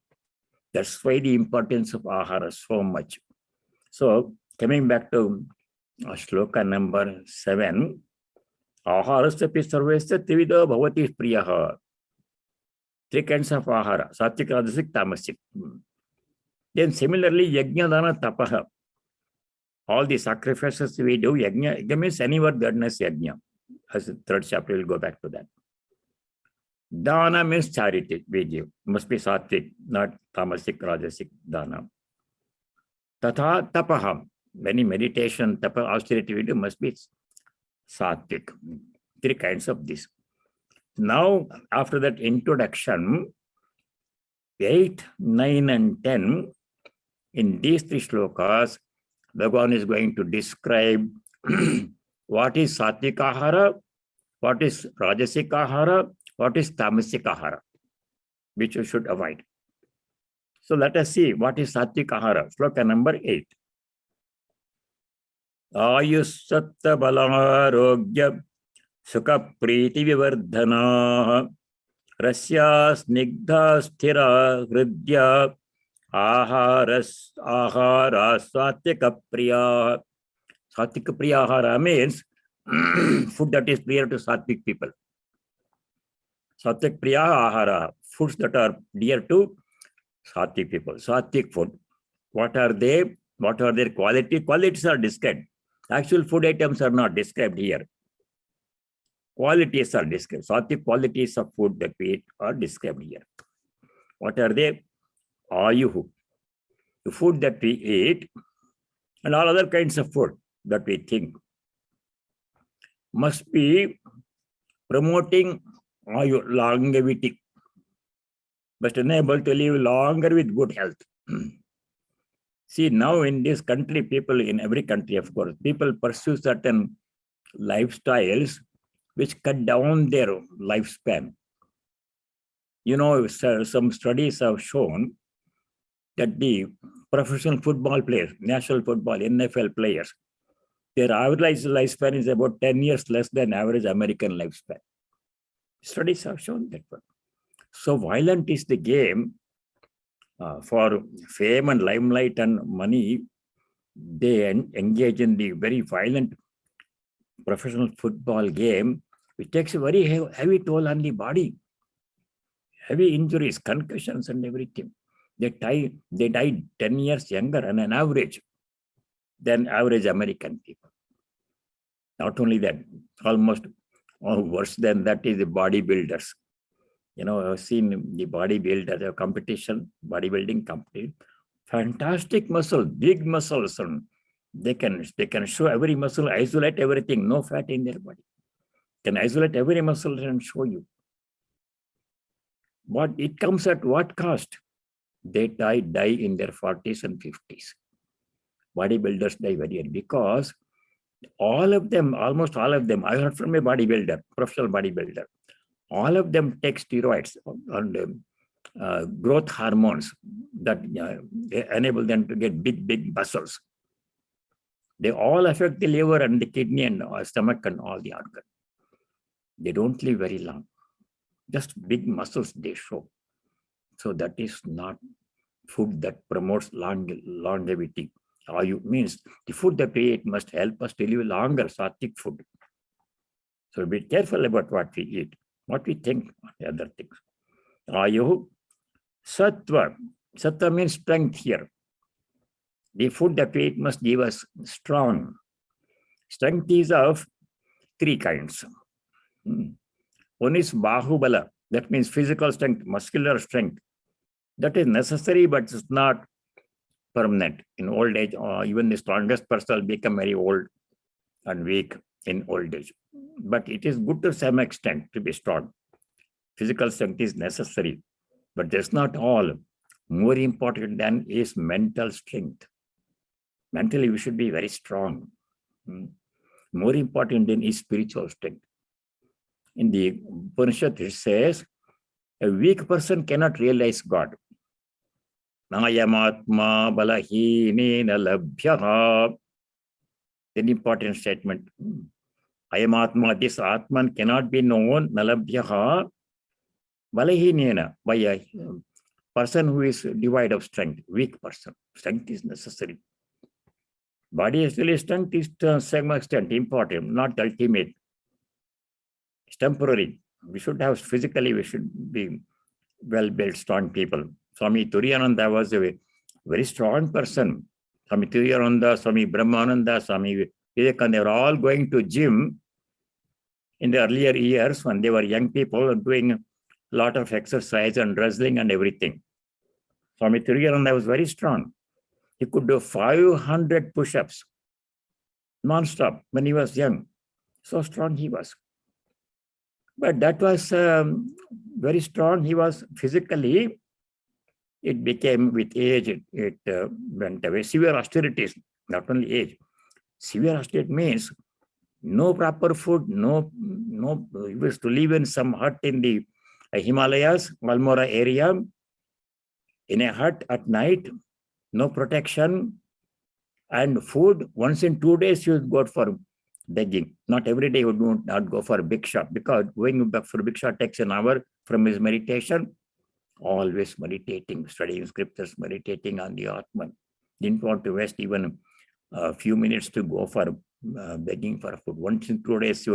That's why the importance of ahara so much. So, coming back to shloka number 7, aharasya sarvesya trivido bhavati priyaha. 3 kinds of ahara, sattvic, rajasic, tamasic. Then similarly, yajna, dana, tapaha. All the sacrifices we do, yajna means any word goodness yajna. As the 3rd chapter, we'll go back to that. Dana means charity, we give. Must be sattvic, not tamasic, rajasic, dana. Tatha tapaha. Many meditation, tapa, austerity we do must be sattvic. 3 kinds of this. Now, after that introduction, 8, 9, and 10, in these 3 shlokas, Bhagavan is going to describe what is sattvic ahara, what is rajasic ahara, what is tamasic ahara, which you should avoid. So let us see what is sattvic ahara. Shloka number 8. Ayusatta balarogya sukha priti vivardhana rasya snigdha sthira hridya ahara satvika priya. Satvika priya ahara means food that is dear to sattvic people. Satvik priya ahara, foods that are dear to sattvic people. Sattvic food. What are they? What are their quality? Qualities are described. Actual food items are not described here. Qualities are described. Sattvic qualities of food that we eat are described here. What are they? Ayuhu. The food that we eat and all other kinds of food that we think must be promoting longevity, must enable to live longer with good health. See, now in this country, people in every country, of course, people pursue certain lifestyles which cut down their lifespan. You know, some studies have shown that the professional football players, national football, NFL players, their average lifespan is about 10 years less than average American lifespan. Studies have shown that one. So violent is the game. For fame and limelight and money, they engage in the very violent professional football game, which takes a very heavy toll on the body. Heavy injuries, concussions and everything. They died 10 years younger on an average than average American people. Not only that, almost worse than that is the bodybuilders. You know, I've seen the bodybuilder competition, bodybuilding competition. Fantastic muscle, big muscles, and they can show every muscle, isolate everything, no fat in their body. Can isolate every muscle and show you. But it comes at what cost? They die in their 40s and 50s. Bodybuilders die very early because all of them, almost all of them, I heard from a bodybuilder, professional bodybuilder, all of them take steroids and growth hormones that enable them to get big muscles. They all affect the liver and the kidney and stomach and all the organs. They don't live very long. Just big muscles they show. So that is not food that promotes longevity. Ayu means the food that we eat must help us to live longer, sattvic food. So be careful about what we eat. what we think on the other things. Ayuhu, sattva. Sattva means strength here. The food that we eat must give us strong. Strength is of three kinds. One is bahubala. That means physical strength, muscular strength. That is necessary, but it's not permanent. In old age, even the strongest person will become very old and weak in old age. But it is good to some extent to be strong. Physical strength is necessary, but that's not all. More important than is mental strength. Mentally, we should be very strong. More important than is spiritual strength. In the Upanishad, it says, a weak person cannot realize God. Nayamatma balahinena labhyaha. An important statement. Ayamatma, this Atman cannot be known, nalabhyaha, balahinena, by a person who is devoid of strength, weak person. Strength is necessary. Body actually strength is to some extent important, not ultimate. It's temporary. We should have physically, we should be well-built, strong people. Swami Turiyananda was a very strong person. Swami Turiyananda, Swami Brahmarupananda, Swami Vivekananda, they were all going to gym in the earlier years when they were young people, doing a lot of exercise and wrestling and everything. Swami Turiyananda was very strong. He could do 500 push-ups non-stop when he was young. So strong he was. But that was very strong. He was physically. It became with age, it went away. Severe austerities, not only age. Severe austerity means no proper food, he was to live in some hut in the Himalayas, Malmora area, in a hut at night, no protection, and food. Once in 2 days, he would go for begging. Not every day he would not go for diksha, because going back for diksha takes an hour from his meditation. Always meditating, studying scriptures, meditating on the Atman. Didn't want to waste even a few minutes to go for begging for food. Once in 2 days,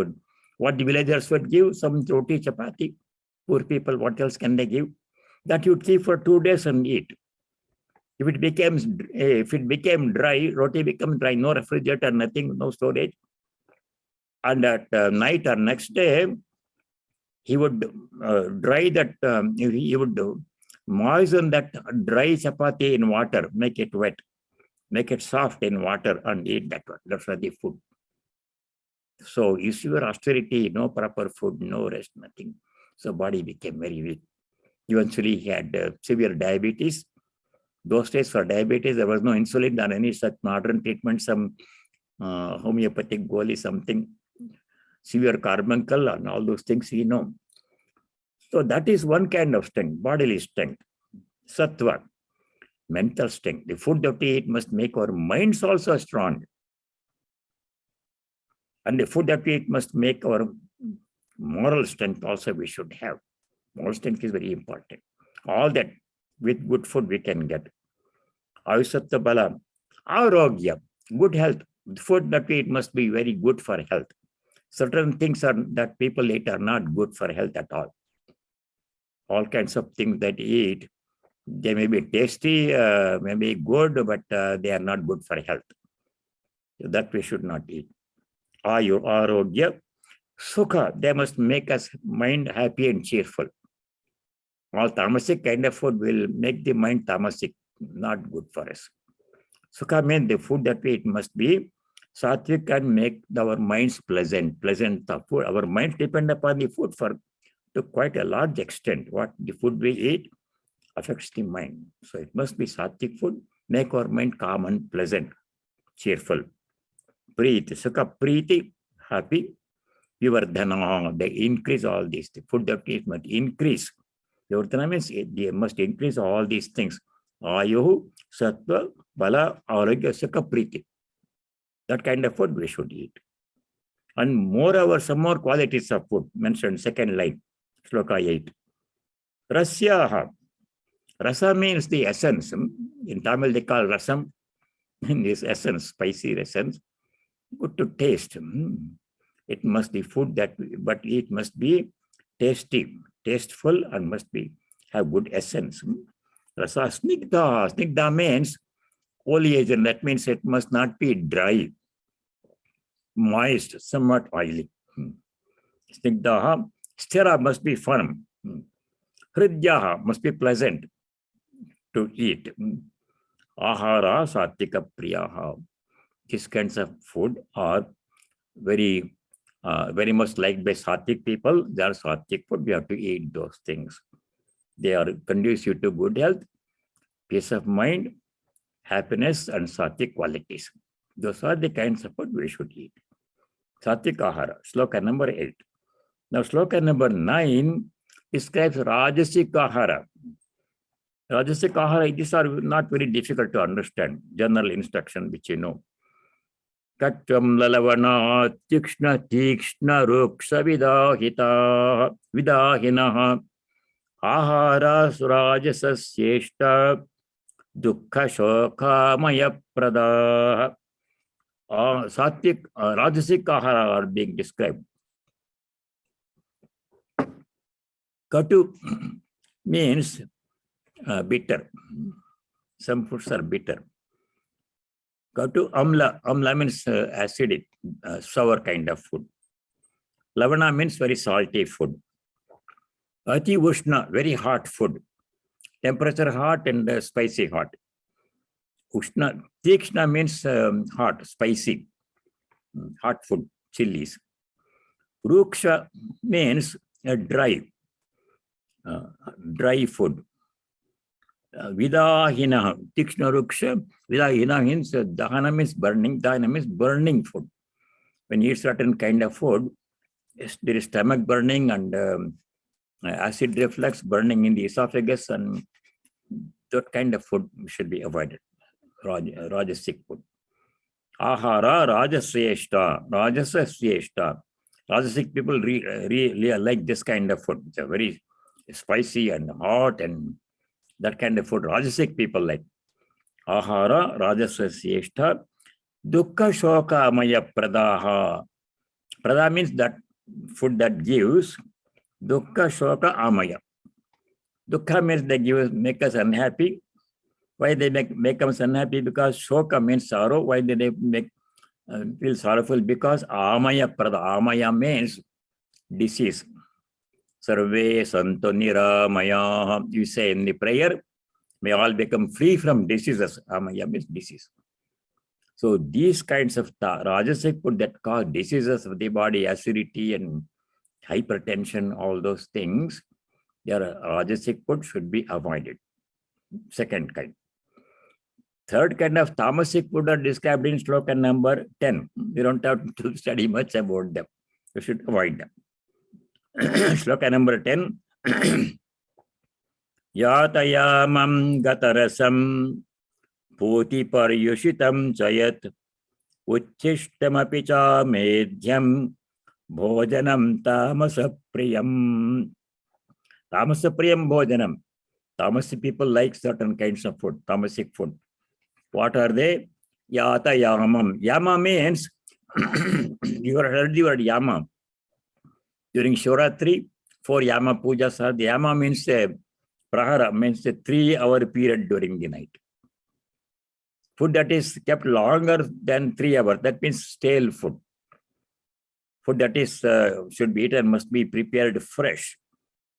what the villagers would give, some roti, chapati. Poor people, what else can they give? That you would keep for 2 days and eat. If it became dry, roti became dry, no refrigerator, nothing, no storage. And at night or next day, he would dry that, he would moisten that dry chapati in water, make it wet, make it soft in water and eat that one. That's the food. So severe austerity, no proper food, no rest, nothing. So body became very weak. Eventually he had severe diabetes. Those days for diabetes, there was no insulin or any such modern treatment, some homeopathic goli, something, severe carbuncle and all those things, So that is one kind of strength, bodily strength. Sattva, mental strength. The food that we eat must make our minds also strong. And the food that we eat must make our moral strength also we should have. Moral strength is very important. All that with good food we can get. Ayusatta bala, arogya, good health. The food that we eat must be very good for health. Certain things that people eat are not good for health at all. All kinds of things that eat, they may be tasty, may be good, but they are not good for health. So that we should not eat. Arogya, sukha, they must make us mind happy and cheerful. All tamasic kind of food will make the mind tamasic, not good for us. Sukha means the food that we eat must be sattvic and make our minds pleasant food. Our minds depend upon the food to quite a large extent. What the food we eat affects the mind. So it must be sattvic food, make our mind calm and pleasant, cheerful. Preeti, sukha, preeti, happy. Vivardhana, they increase all these. The food that we eat must increase. Vivardhana means they must increase all these things. Ayuhu, sattva, bala, arogya, sukha, preeti. That kind of food we should eat. And moreover, some more qualities of food mentioned, second line, Shloka 8. Rasyaha. Rasa means the essence. In Tamil, they call rasam. In this essence, spicy essence. Good to taste. It must be food but it must be tasty, tasteful, and must be have good essence. Rasa snigdha. Snigdha means oleage, and that means it must not be dry, moist, somewhat oily. Snigdha. Sthira must be firm. Hridyaha must be pleasant to eat. Ahara satvika priyaha. These kinds of food are very much liked by sattvic people. They are sattvic food. We have to eat those things. They are conducive to good health, peace of mind, happiness, and sattvic qualities. Those are the kinds of food we should eat. Sattvic ahara, sloka number 8. Now, sloka number 9 describes rajasic ahara. Rajasic ahara, these are not very difficult to understand. General instruction, which you know. Katvam lalavana tikshna tikshna ruksha vidahinaha ahara surajasasyeshta dukkha shokamaya pradaha. Sattvic, rajasic ahara are being described. Katu means bitter. Some foods are bitter. Katu amla. Amla means acidic, sour kind of food. Lavana means very salty food. Ati ushna, very hot food. Temperature hot and spicy hot. Ushna. Tikshna means hot, spicy. Hot food, chilies. Ruksha means dry food. Vidahina, tikshna ruksha. Vidahina means dahana means burning. Dahana means burning food. When you eat certain kind of food, there is stomach burning and acid reflux burning in the esophagus, and that kind of food should be avoided. Rajasic food. Ahara rajasreshta. Rajasreshta. Rajasic people really like this kind of food. It's a very spicy and hot, and that kind of food rajasic people like. Ahara rajasreshta. Dukkha shoka amaya pradaha. Prada means that food that gives. Dukkha shoka amaya. Dukkha means they make us unhappy. Why they make us unhappy? Because shoka means sorrow. Why do they feel sorrowful? Because amaya prada. Amaya means disease. Sarve santo niramaya. You say in the prayer, may all become free from diseases. Amaya means disease. So these kinds of rajasic food that cause diseases of the body, acidity and hypertension, all those things, their rajasic food should be avoided. Second kind. Third kind of tamasic food are described in sloka number 10. We don't have to study much about them. We should avoid them. Sloka number 10. Yatayamam gatarasam puti paryushitam chayat uchishtam cha medhyam bhojanam tamasapriyam. Tamasapriyam bhojanam. Tamasic people like certain kinds of food, tamasic food. What are they? Yata yamam. Yama means, you have heard the word yama. During Shivratri, 4 yama pujas are the yama means prahara, means a 3-hour period during the night. Food that is kept longer than 3 hours, that means stale food. Food that is should be eaten must be prepared fresh.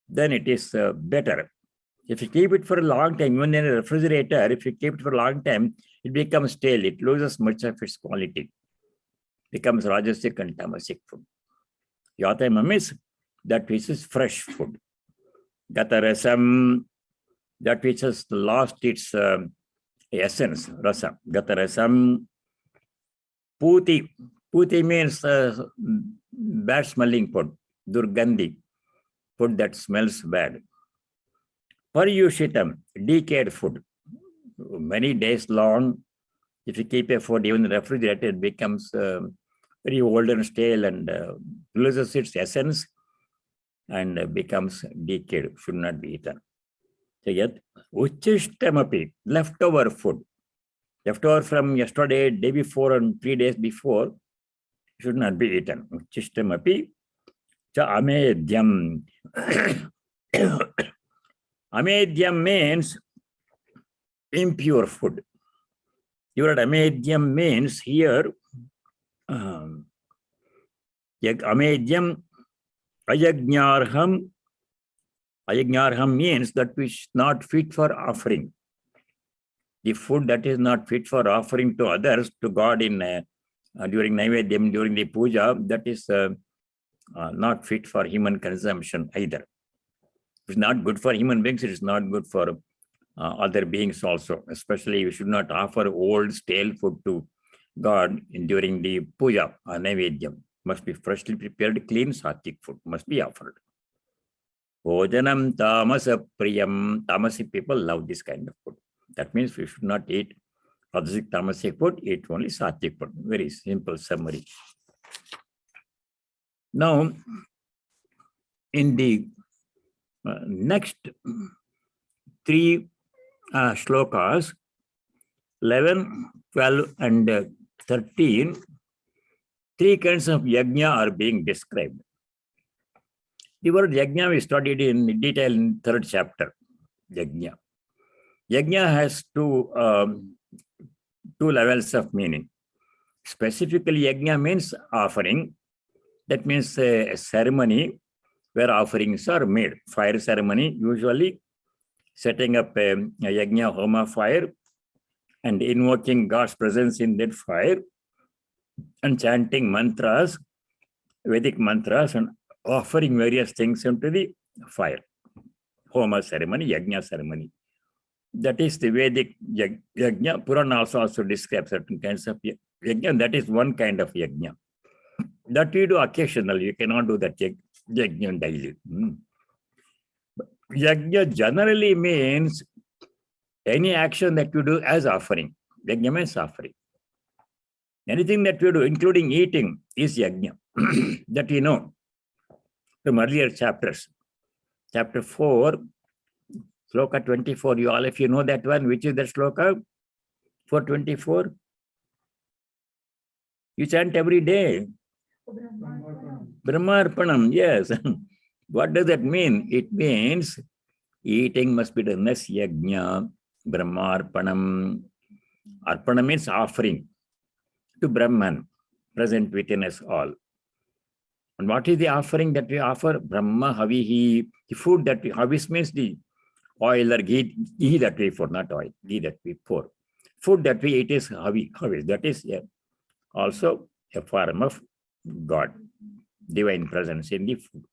Then it is better. If you keep it for a long time, even in a refrigerator, if you keep it for a long time, it becomes stale. It loses much of its quality. Becomes rajasic and tamasic food. Yatayamam is that which is fresh food. Gatarasam, that which has lost its essence, rasa. Gatarasam. Puti. Puti means bad smelling food. Durgandhi. Food that smells bad. Paryushitam, decayed food. Many days long, if you keep a food even in the refrigerator, it becomes very old and stale and loses its essence and becomes decayed, should not be eaten. So yet, uchishtamapi, leftover food. Leftover from yesterday, day before and 3 days before, should not be eaten. Uchishtamapi, cha amedyam. Amedyam means impure food. Your amedyam means here, amedyam ayagnarham. Ayagnarham means that which is not fit for offering. The food that is not fit for offering to others, to God in during Naivedyam, during the puja, that is not fit for human consumption either. It's not good for human beings, it is not good for other beings also. Especially you should not offer old stale food to God during the puja or Naivedyam. Must be freshly prepared, clean, sattvic food must be offered. Bhojanam tamasa priyam. Tamasic people love this kind of food. That means we should not eat rajasic tamasic food, eat only sattvic food. Very simple summary. Now, in the next three shlokas, 11, 12, and 13, three kinds of yajna are being described. The word yajna we studied in detail in third chapter, yajna. Yajna has two levels of meaning. Specifically, yajna means offering. That means a ceremony where offerings are made. Fire ceremony, usually setting up a yajna homa fire and invoking God's presence in that fire and chanting mantras, Vedic mantras, and offering various things into the fire. Homa ceremony, yajna ceremony. That is the Vedic yajna. Purana also describes certain kinds of yajna. That is one kind of yajna. That we do occasionally. You cannot do that yajna daily. Yajna generally means any action that you do as offering. Yajna means offering. Anything that you do, including eating, is yajna. That we know from earlier chapters. Chapter 4, Sloka 24. You all, if you know that one, which is that Sloka? 424. You chant every day. Brahmarpanam, yes. What does that mean? It means eating must be done as yajna. Brahmarpanam. Arpana means offering to Brahman, present within us all. And what is the offering that we offer? Brahma havihi. The food that we, havis means the oil or ghee that we pour, not oil, ghee that we pour. Food that we eat is havis. That is also a form of God, divine presence in the food.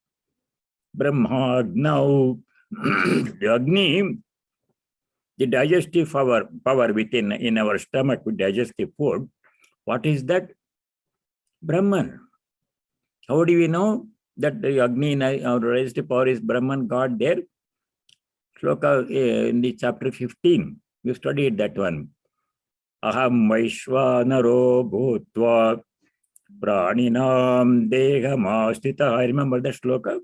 Brahma, now, the Agni, the digestive power within in our stomach to digest the food. What is that? Brahman. How do we know that the Agni in our digestive power is Brahman, God there? Shloka in the chapter 15, you studied that one. Aham Vaishvanaro Bhutva Praninam Dehamastita. I remember that shloka.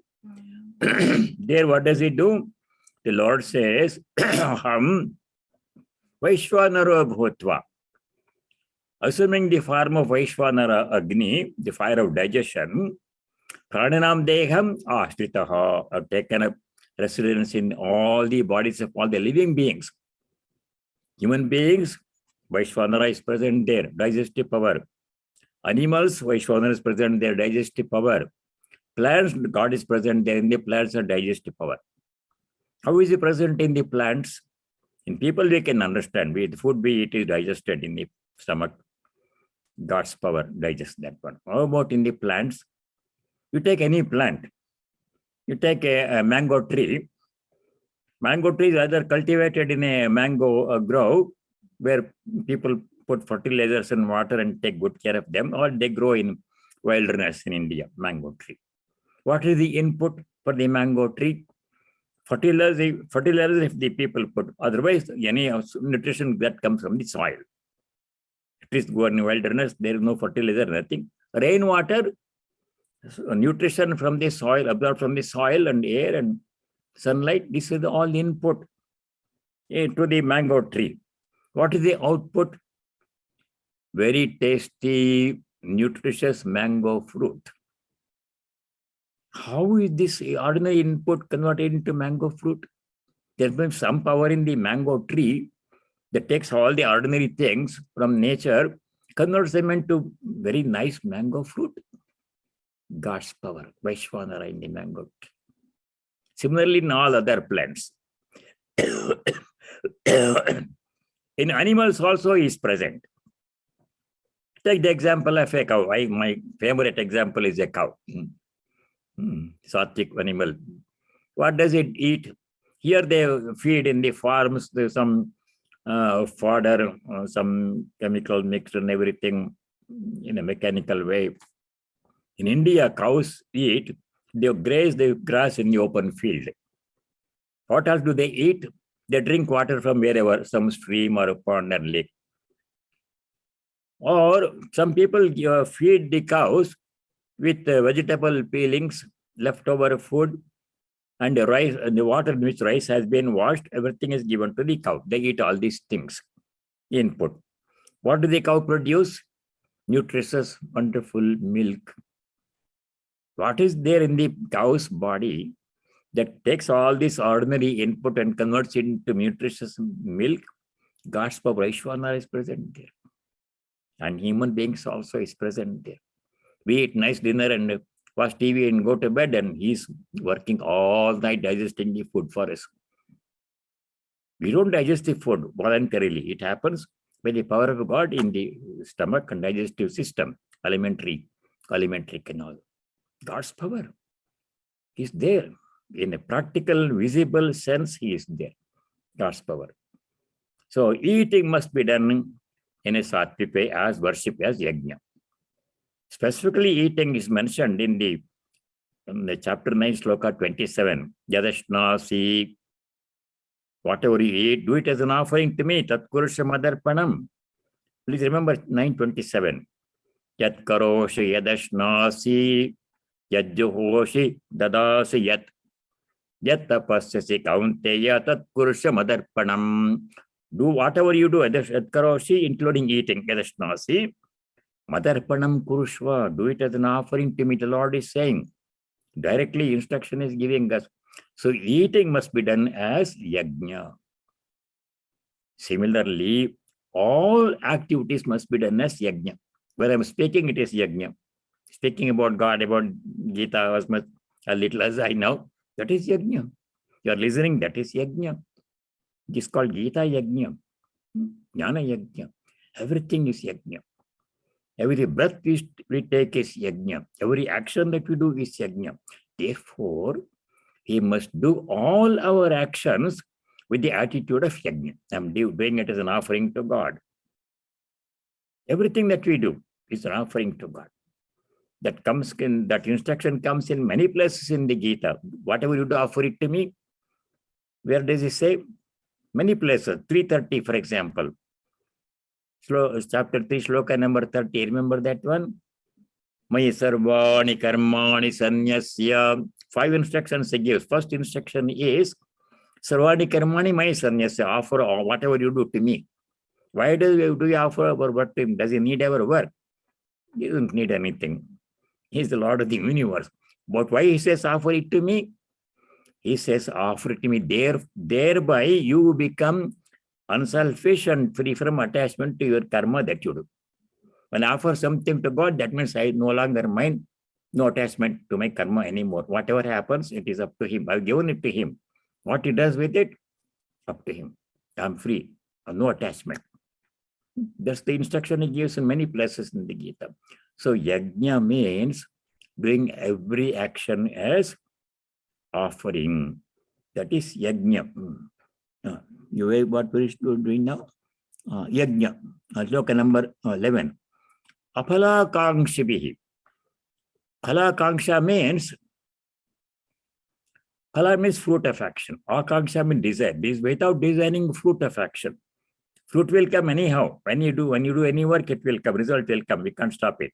There, what does it do? The Lord says, Aham Vaishvanaro Bhutva. Assuming the form of Vaishvanara Agni, the fire of digestion, Praninam Deham Ashritaha, have taken up residence in all the bodies of all the living beings. Human beings, Vaishvanara is present there, digestive power. Animals, Vaishvanara is present there, digestive power. Plants, God is present there in the plants and digestive power. How is he present in the plants? In people, we can understand. The food we eat is digested in the stomach. God's power digests that one. How about in the plants? You take any plant. You take a mango tree. Mango tree is either cultivated in a mango grove where people put fertilizers and water and take good care of them, or they grow in wilderness in India, mango tree. What is the input for the mango tree? Fertilizers if the people put. Otherwise, any nutrition that comes from the soil. Trees go in wilderness, there is no fertilizer, nothing. Rainwater, nutrition from the soil, absorbed from the soil and air and sunlight. This is all input to the mango tree. What is the output? Very tasty, nutritious mango fruit. How is this ordinary input converted into mango fruit? There's been some power in the mango tree that takes all the ordinary things from nature, converts them into very nice mango fruit. God's power, Vaishvanara in the mango tree. Similarly, in all other plants. In animals also is present. Take the example of a cow. My favorite example is a cow. Sattvic animal. What does it eat? Here they feed in the farms. There's some fodder, some chemical mixed and everything in a mechanical way. In India, cows eat, they graze the grass in the open field. What else do they eat? They drink water from wherever, some stream or a pond or lake. Or some people feed the cows with vegetable peelings, leftover food, and the rice, and the water in which rice has been washed, everything is given to the cow. They eat all these things, input. What do the cow produce? Nutritious, wonderful milk. What is there in the cow's body that takes all this ordinary input and converts it into nutritious milk? God's power, Vaishvanara, is present there. And human beings also is present there. We eat nice dinner and watch TV and go to bed, and he's working all night digesting the food for us. We don't digest the food voluntarily. It happens by the power of God in the stomach and digestive system, alimentary canal. God's power is there. In a practical, visible sense, he is there. God's power. So eating must be done in a sattvic way as worship, as yajna. Specifically, eating is mentioned in the chapter 9, sloka 27. Yadashnasi, whatever you eat, do it as an offering to me. Tat kurusha madarpanam. Please remember 9:27. Yat karoshi yadashnasi, yad juhoshi dadasi yat. Yat tapasyasi kaunteya tat kurusha madarpanam. Do whatever you do, yad karoshi, including eating, yadashnasi. Madarpanam kurushva, do it as an offering to me, the Lord is saying. Directly instruction is giving us. So eating must be done as yajna. Similarly, all activities must be done as yajna. When I'm speaking, it is yajna. Speaking about God, about Gita, as much a little as I know, that is yajna. You are listening, that is yajna. It is called Gita yajna, jnana yajna. Everything is yajna. Every breath we take is yajna. Every action that we do is yajna. Therefore, we must do all our actions with the attitude of yajna. I'm doing it as an offering to God. Everything that we do is an offering to God. That instruction comes in many places in the Gita. Whatever you do, offer it to me. Where does it say? Many places. 330, for example. Chapter 3, sloka number 30. Remember that one? Maya sarvani karmani sanyasya. 5 instructions he gives. First instruction is sarvani karmani maya sanyasya. Offer whatever you do to me. Why do you offer our work to him? Does he need our work? He doesn't need anything. He's the Lord of the universe. But why he says offer it to me? He says offer it to me. Thereby you become unselfish and free from attachment to your karma that you do. When I offer something to God, that means I no longer mind, no attachment to my karma anymore. Whatever happens, it is up to him. I've given it to him. What he does with it, up to him. I'm free, no attachment. That's the instruction he gives in many places in the Gita. So yajna means doing every action as offering. That is yajna. You what we are doing now? Yajna. Sloka number 11. Aphalakangshibihi. Phalakangsha means, phala means fruit of action. Akanksha means desire. This without designing fruit of action. Fruit will come anyhow. When you do any work, it will come. Result will come. We can't stop it.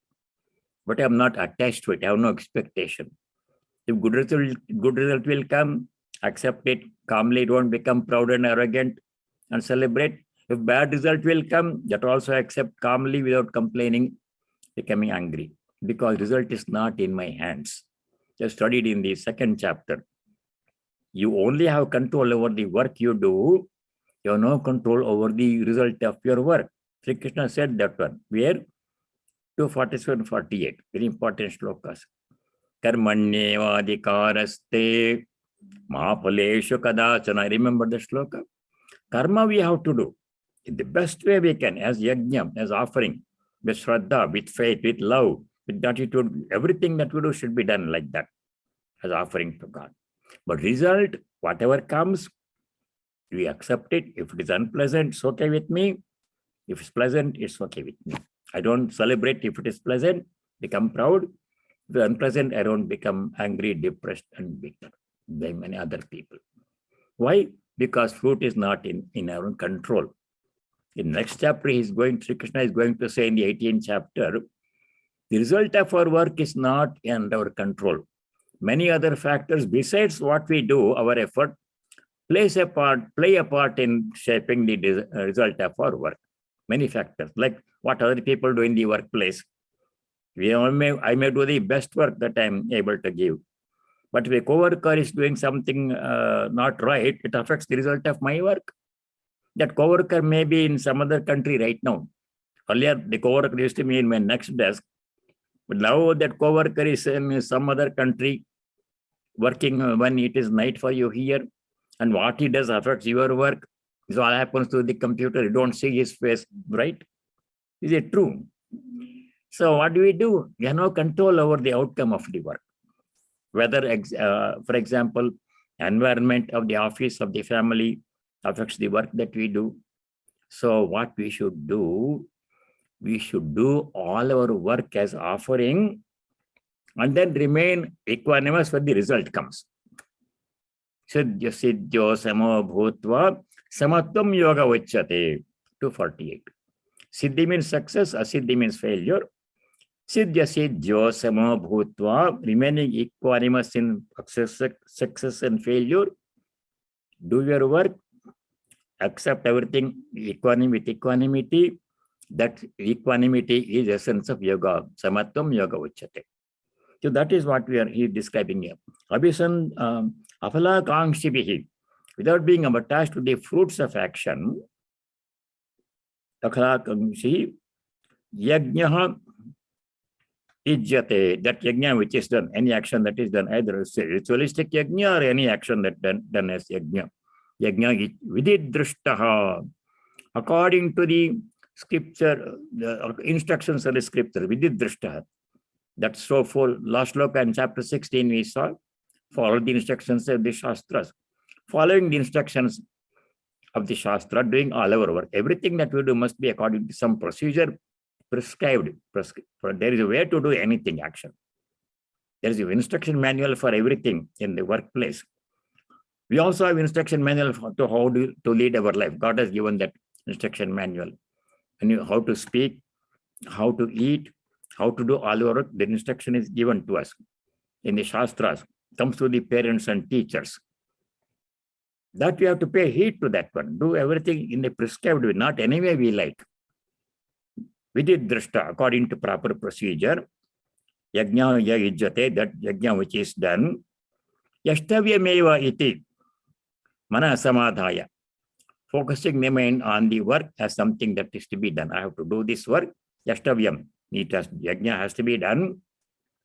But I'm not attached to it. I have no expectation. If good result will come, accept it calmly. Don't become proud and arrogant and celebrate. If bad result will come, that also accept calmly without complaining, becoming angry. Because result is not in my hands. just studied in the second chapter. You only have control over the work you do. You have no control over the result of your work. Sri Krishna said that one. Where? 247-48. Very important shlokas. Karmanyevadhikaraste mahapaleshu kadachana. Remember the shloka? Karma we have to do in the best way we can, as yajna, as offering, with shraddha, with faith, with love, with gratitude. Everything that we do should be done like that, as offering to God. But result, whatever comes, we accept it. If it is unpleasant, it's okay with me. If it's pleasant, it's okay with me. I don't celebrate if it is pleasant, become proud. If it's unpleasant, I don't become angry, depressed, and bitter by many other people. Why? Because fruit is not in our own control. In the next chapter, Sri Krishna is going to say in the 18th chapter, the result of our work is not under our control. Many other factors besides what we do, our effort, play a part in shaping the result of our work. Many factors, like what other people do in the workplace. I may do the best work that I'm able to give. But if a coworker is doing something not right, it affects the result of my work. That coworker may be in some other country right now. Earlier, the coworker used to be in my next desk. But now that coworker is in some other country, working when it is night for you here. And what he does affects your work. This all happens to the computer. You don't see his face, right? Is it true? So what do? We have no control over the outcome of the work. Whether, for example, environment of the office, of the family affects the work that we do. So what we should do all our work as offering and then remain equanimous when the result comes. Siddhyo siddhyo samo bhutva samatvam yoga uchyate. 248. Siddhi means success, asiddhi means failure. Siddhya siddhyo samo bhutva, remaining equanimous in success and failure. Do your work, accept everything with equanimity. That equanimity is essence of yoga. Samatvam yoga uchyate. So that is what he is describing here. Abhisan afala kangshibihi, without being attached to the fruits of action. Afala kangshibihi, yajnaha ijyate, that yajna which is done, any action that is done, either ritualistic yajna or any action that done as yajna. Yajna vididrushtaha, according to the scripture, the instructions of the scripture, vididrushtaha. That's so for last look in chapter 16 we saw, follow the instructions of the Shastras. Following the instructions of the Shastra, doing all our work. Everything that we do must be according to some procedure prescribed. There is a way to do anything, action. There is an instruction manual for everything in the workplace. We also have instruction manual to how to lead our life. God has given that instruction manual. And how to speak, how to eat, how to do all our work, the instruction is given to us in the Shastras. Comes to the parents and teachers. That we have to pay heed to that one. Do everything in the prescribed way, not any way we like. Vididrushta, according to proper procedure. Yajna yajjate, that yajna which is done. Yashtavyameva iti, mana samadhaya. Focusing the mind on the work as something that is to be done. I have to do this work. Yashtavyam. Yajna has to be done.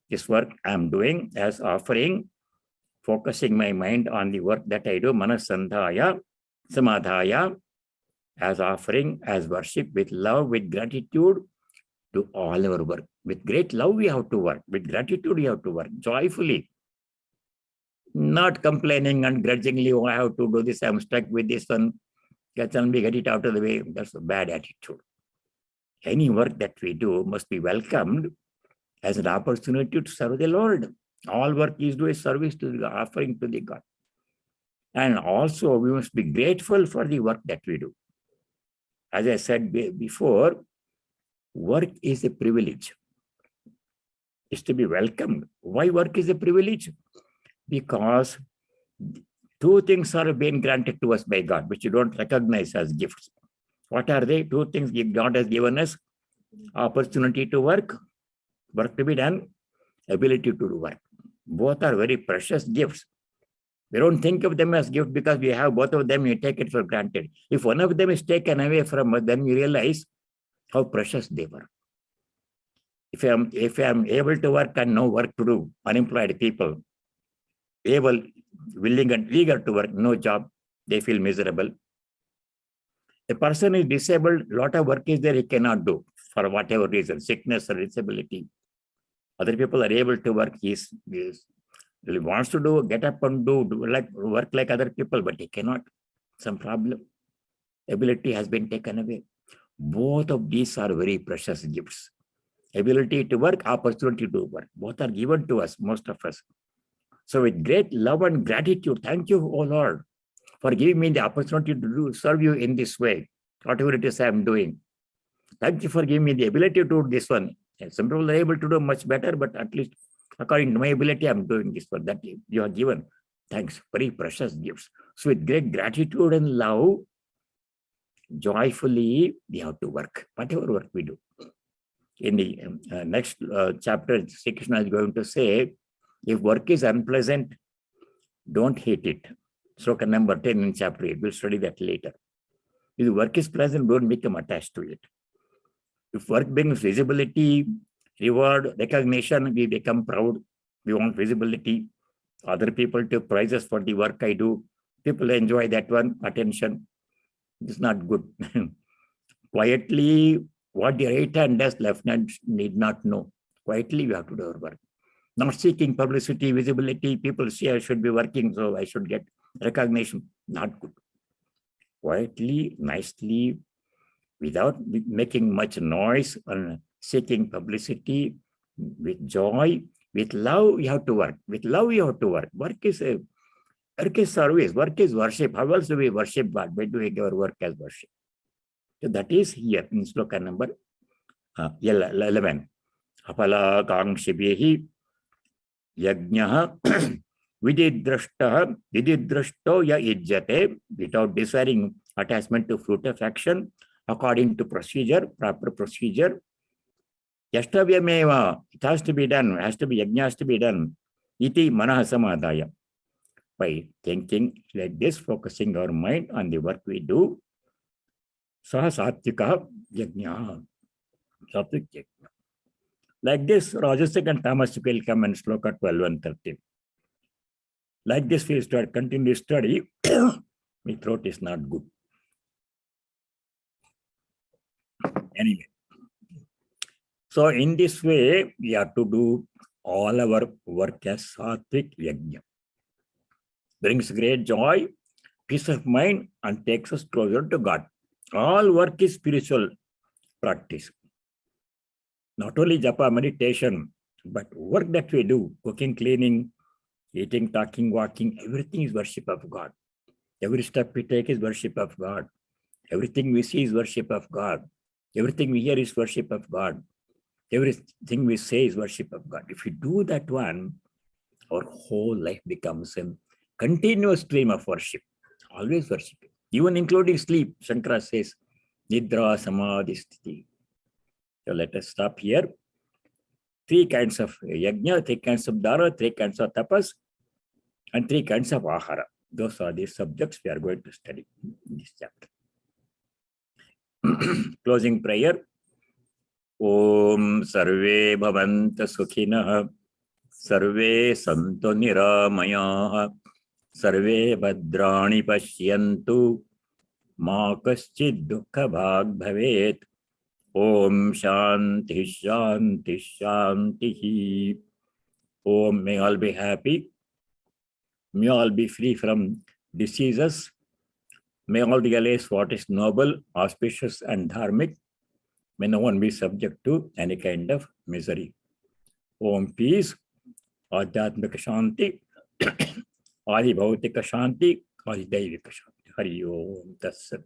This work I am doing as offering, focusing my mind on the work that I do, manasandhaya, samadhaya, as offering, as worship, with love, with gratitude, to all our work. With great love we have to work, with gratitude we have to work, joyfully. Not complaining and grudgingly, oh, I have to do this, I'm stuck with this one, get it out of the way. That's a bad attitude. Any work that we do must be welcomed as an opportunity to serve the Lord. All work is do is service to the offering to the God. And also we must be grateful for the work that we do. As I said before, work is a privilege. It's to be welcomed. Why work is a privilege? Because two things are being granted to us by God, which you don't recognize as gifts. What are they? Two things God has given us: opportunity to work to be done, ability to do work. Both are very precious gifts. We don't think of them as gifts because we have both of them, you take it for granted. If one of them is taken away from us, then we realize how precious they were. If I'm able to work and no work to do, unemployed people, able, willing and eager to work, no job, they feel miserable. A person is disabled, lot of work is there he cannot do for whatever reason, sickness or disability. Other people are able to work, he wants to do, get up and do like work like other people, but he cannot. Some problem. Ability has been taken away. Both of these are very precious gifts. Ability to work, opportunity to work. Both are given to us, most of us. So with great love and gratitude, thank you, O Lord, for giving me the opportunity to serve you in this way, whatever it is I am doing. Thank you for giving me the ability to do this one. And some people are able to do much better, but at least according to my ability, I'm doing this one. That you are given. Thanks, very precious gifts. So with great gratitude and love, joyfully, we have to work, whatever work we do. In the next chapter, Sri Krishna is going to say, if work is unpleasant, don't hate it. Sloka number 10 in chapter 8. We'll study that later. If work is pleasant, don't become attached to it. If work brings visibility, reward, recognition, we become proud. We want visibility. Other people to praise us for the work I do. People enjoy that one, attention. It's not good. Quietly, what the right hand does, left hand need not know. Quietly, we have to do our work. Not seeking publicity, visibility. People say I should be working, so I should get recognition. Not good. Quietly, nicely, without making much noise and seeking publicity, with joy, with love, you have to work. With love, you have to work. Work is service. Work is worship. How else do we worship God? By doing our work as worship. So that is here in sloka number 11. Apala kangshibihi yajnaha vididrashto ya ijjate, without desiring attachment to fruit of action, according to procedure, proper procedure. Yashtavyameva, it has to be done, yajna has to be done. Iti manaha samadaya. By thinking like this, focusing our mind on the work we do, saha sattvika yajna. Sattvic yajna. Like this, Rajasic and Tamasic will come in sloka 12 and 13. Like this, we start continue study. My throat is not good. Anyway, so in this way, we have to do all our work as Sattvic Yajna. Brings great joy, peace of mind, and takes us closer to God. All work is spiritual practice. Not only japa, meditation, but work that we do, cooking, cleaning, eating, talking, walking, everything is worship of God. Every step we take is worship of God. Everything we see is worship of God. Everything we hear is worship of God. Everything we say is worship of God. If we do that one, our whole life becomes a continuous stream of worship. Always worshiping. Even including sleep. Shankara says, Nidra Samadhi Sthiti. So let us stop here. 3 kinds of yajna, 3 kinds of dara, 3 kinds of tapas, and 3 kinds of ahara. Those are the subjects we are going to study in this chapter. Closing prayer. Om Sarve Bhavanta Sukhinaha, Sarve Santo Niramayaha, Sarve Bhadrani Pashyantu, Ma Kaschid Dukkha Bhag Bhavet. Om Shanti Shanti Shanti. Om, may all be happy. May all be free from diseases. May all realize what is noble, auspicious, and dharmic. May no one be subject to any kind of misery. Om peace, Adhyatmika Shanti, Adi Bhautika Shanti, Adi Daivika Shanti. Hari Om Tat Sat.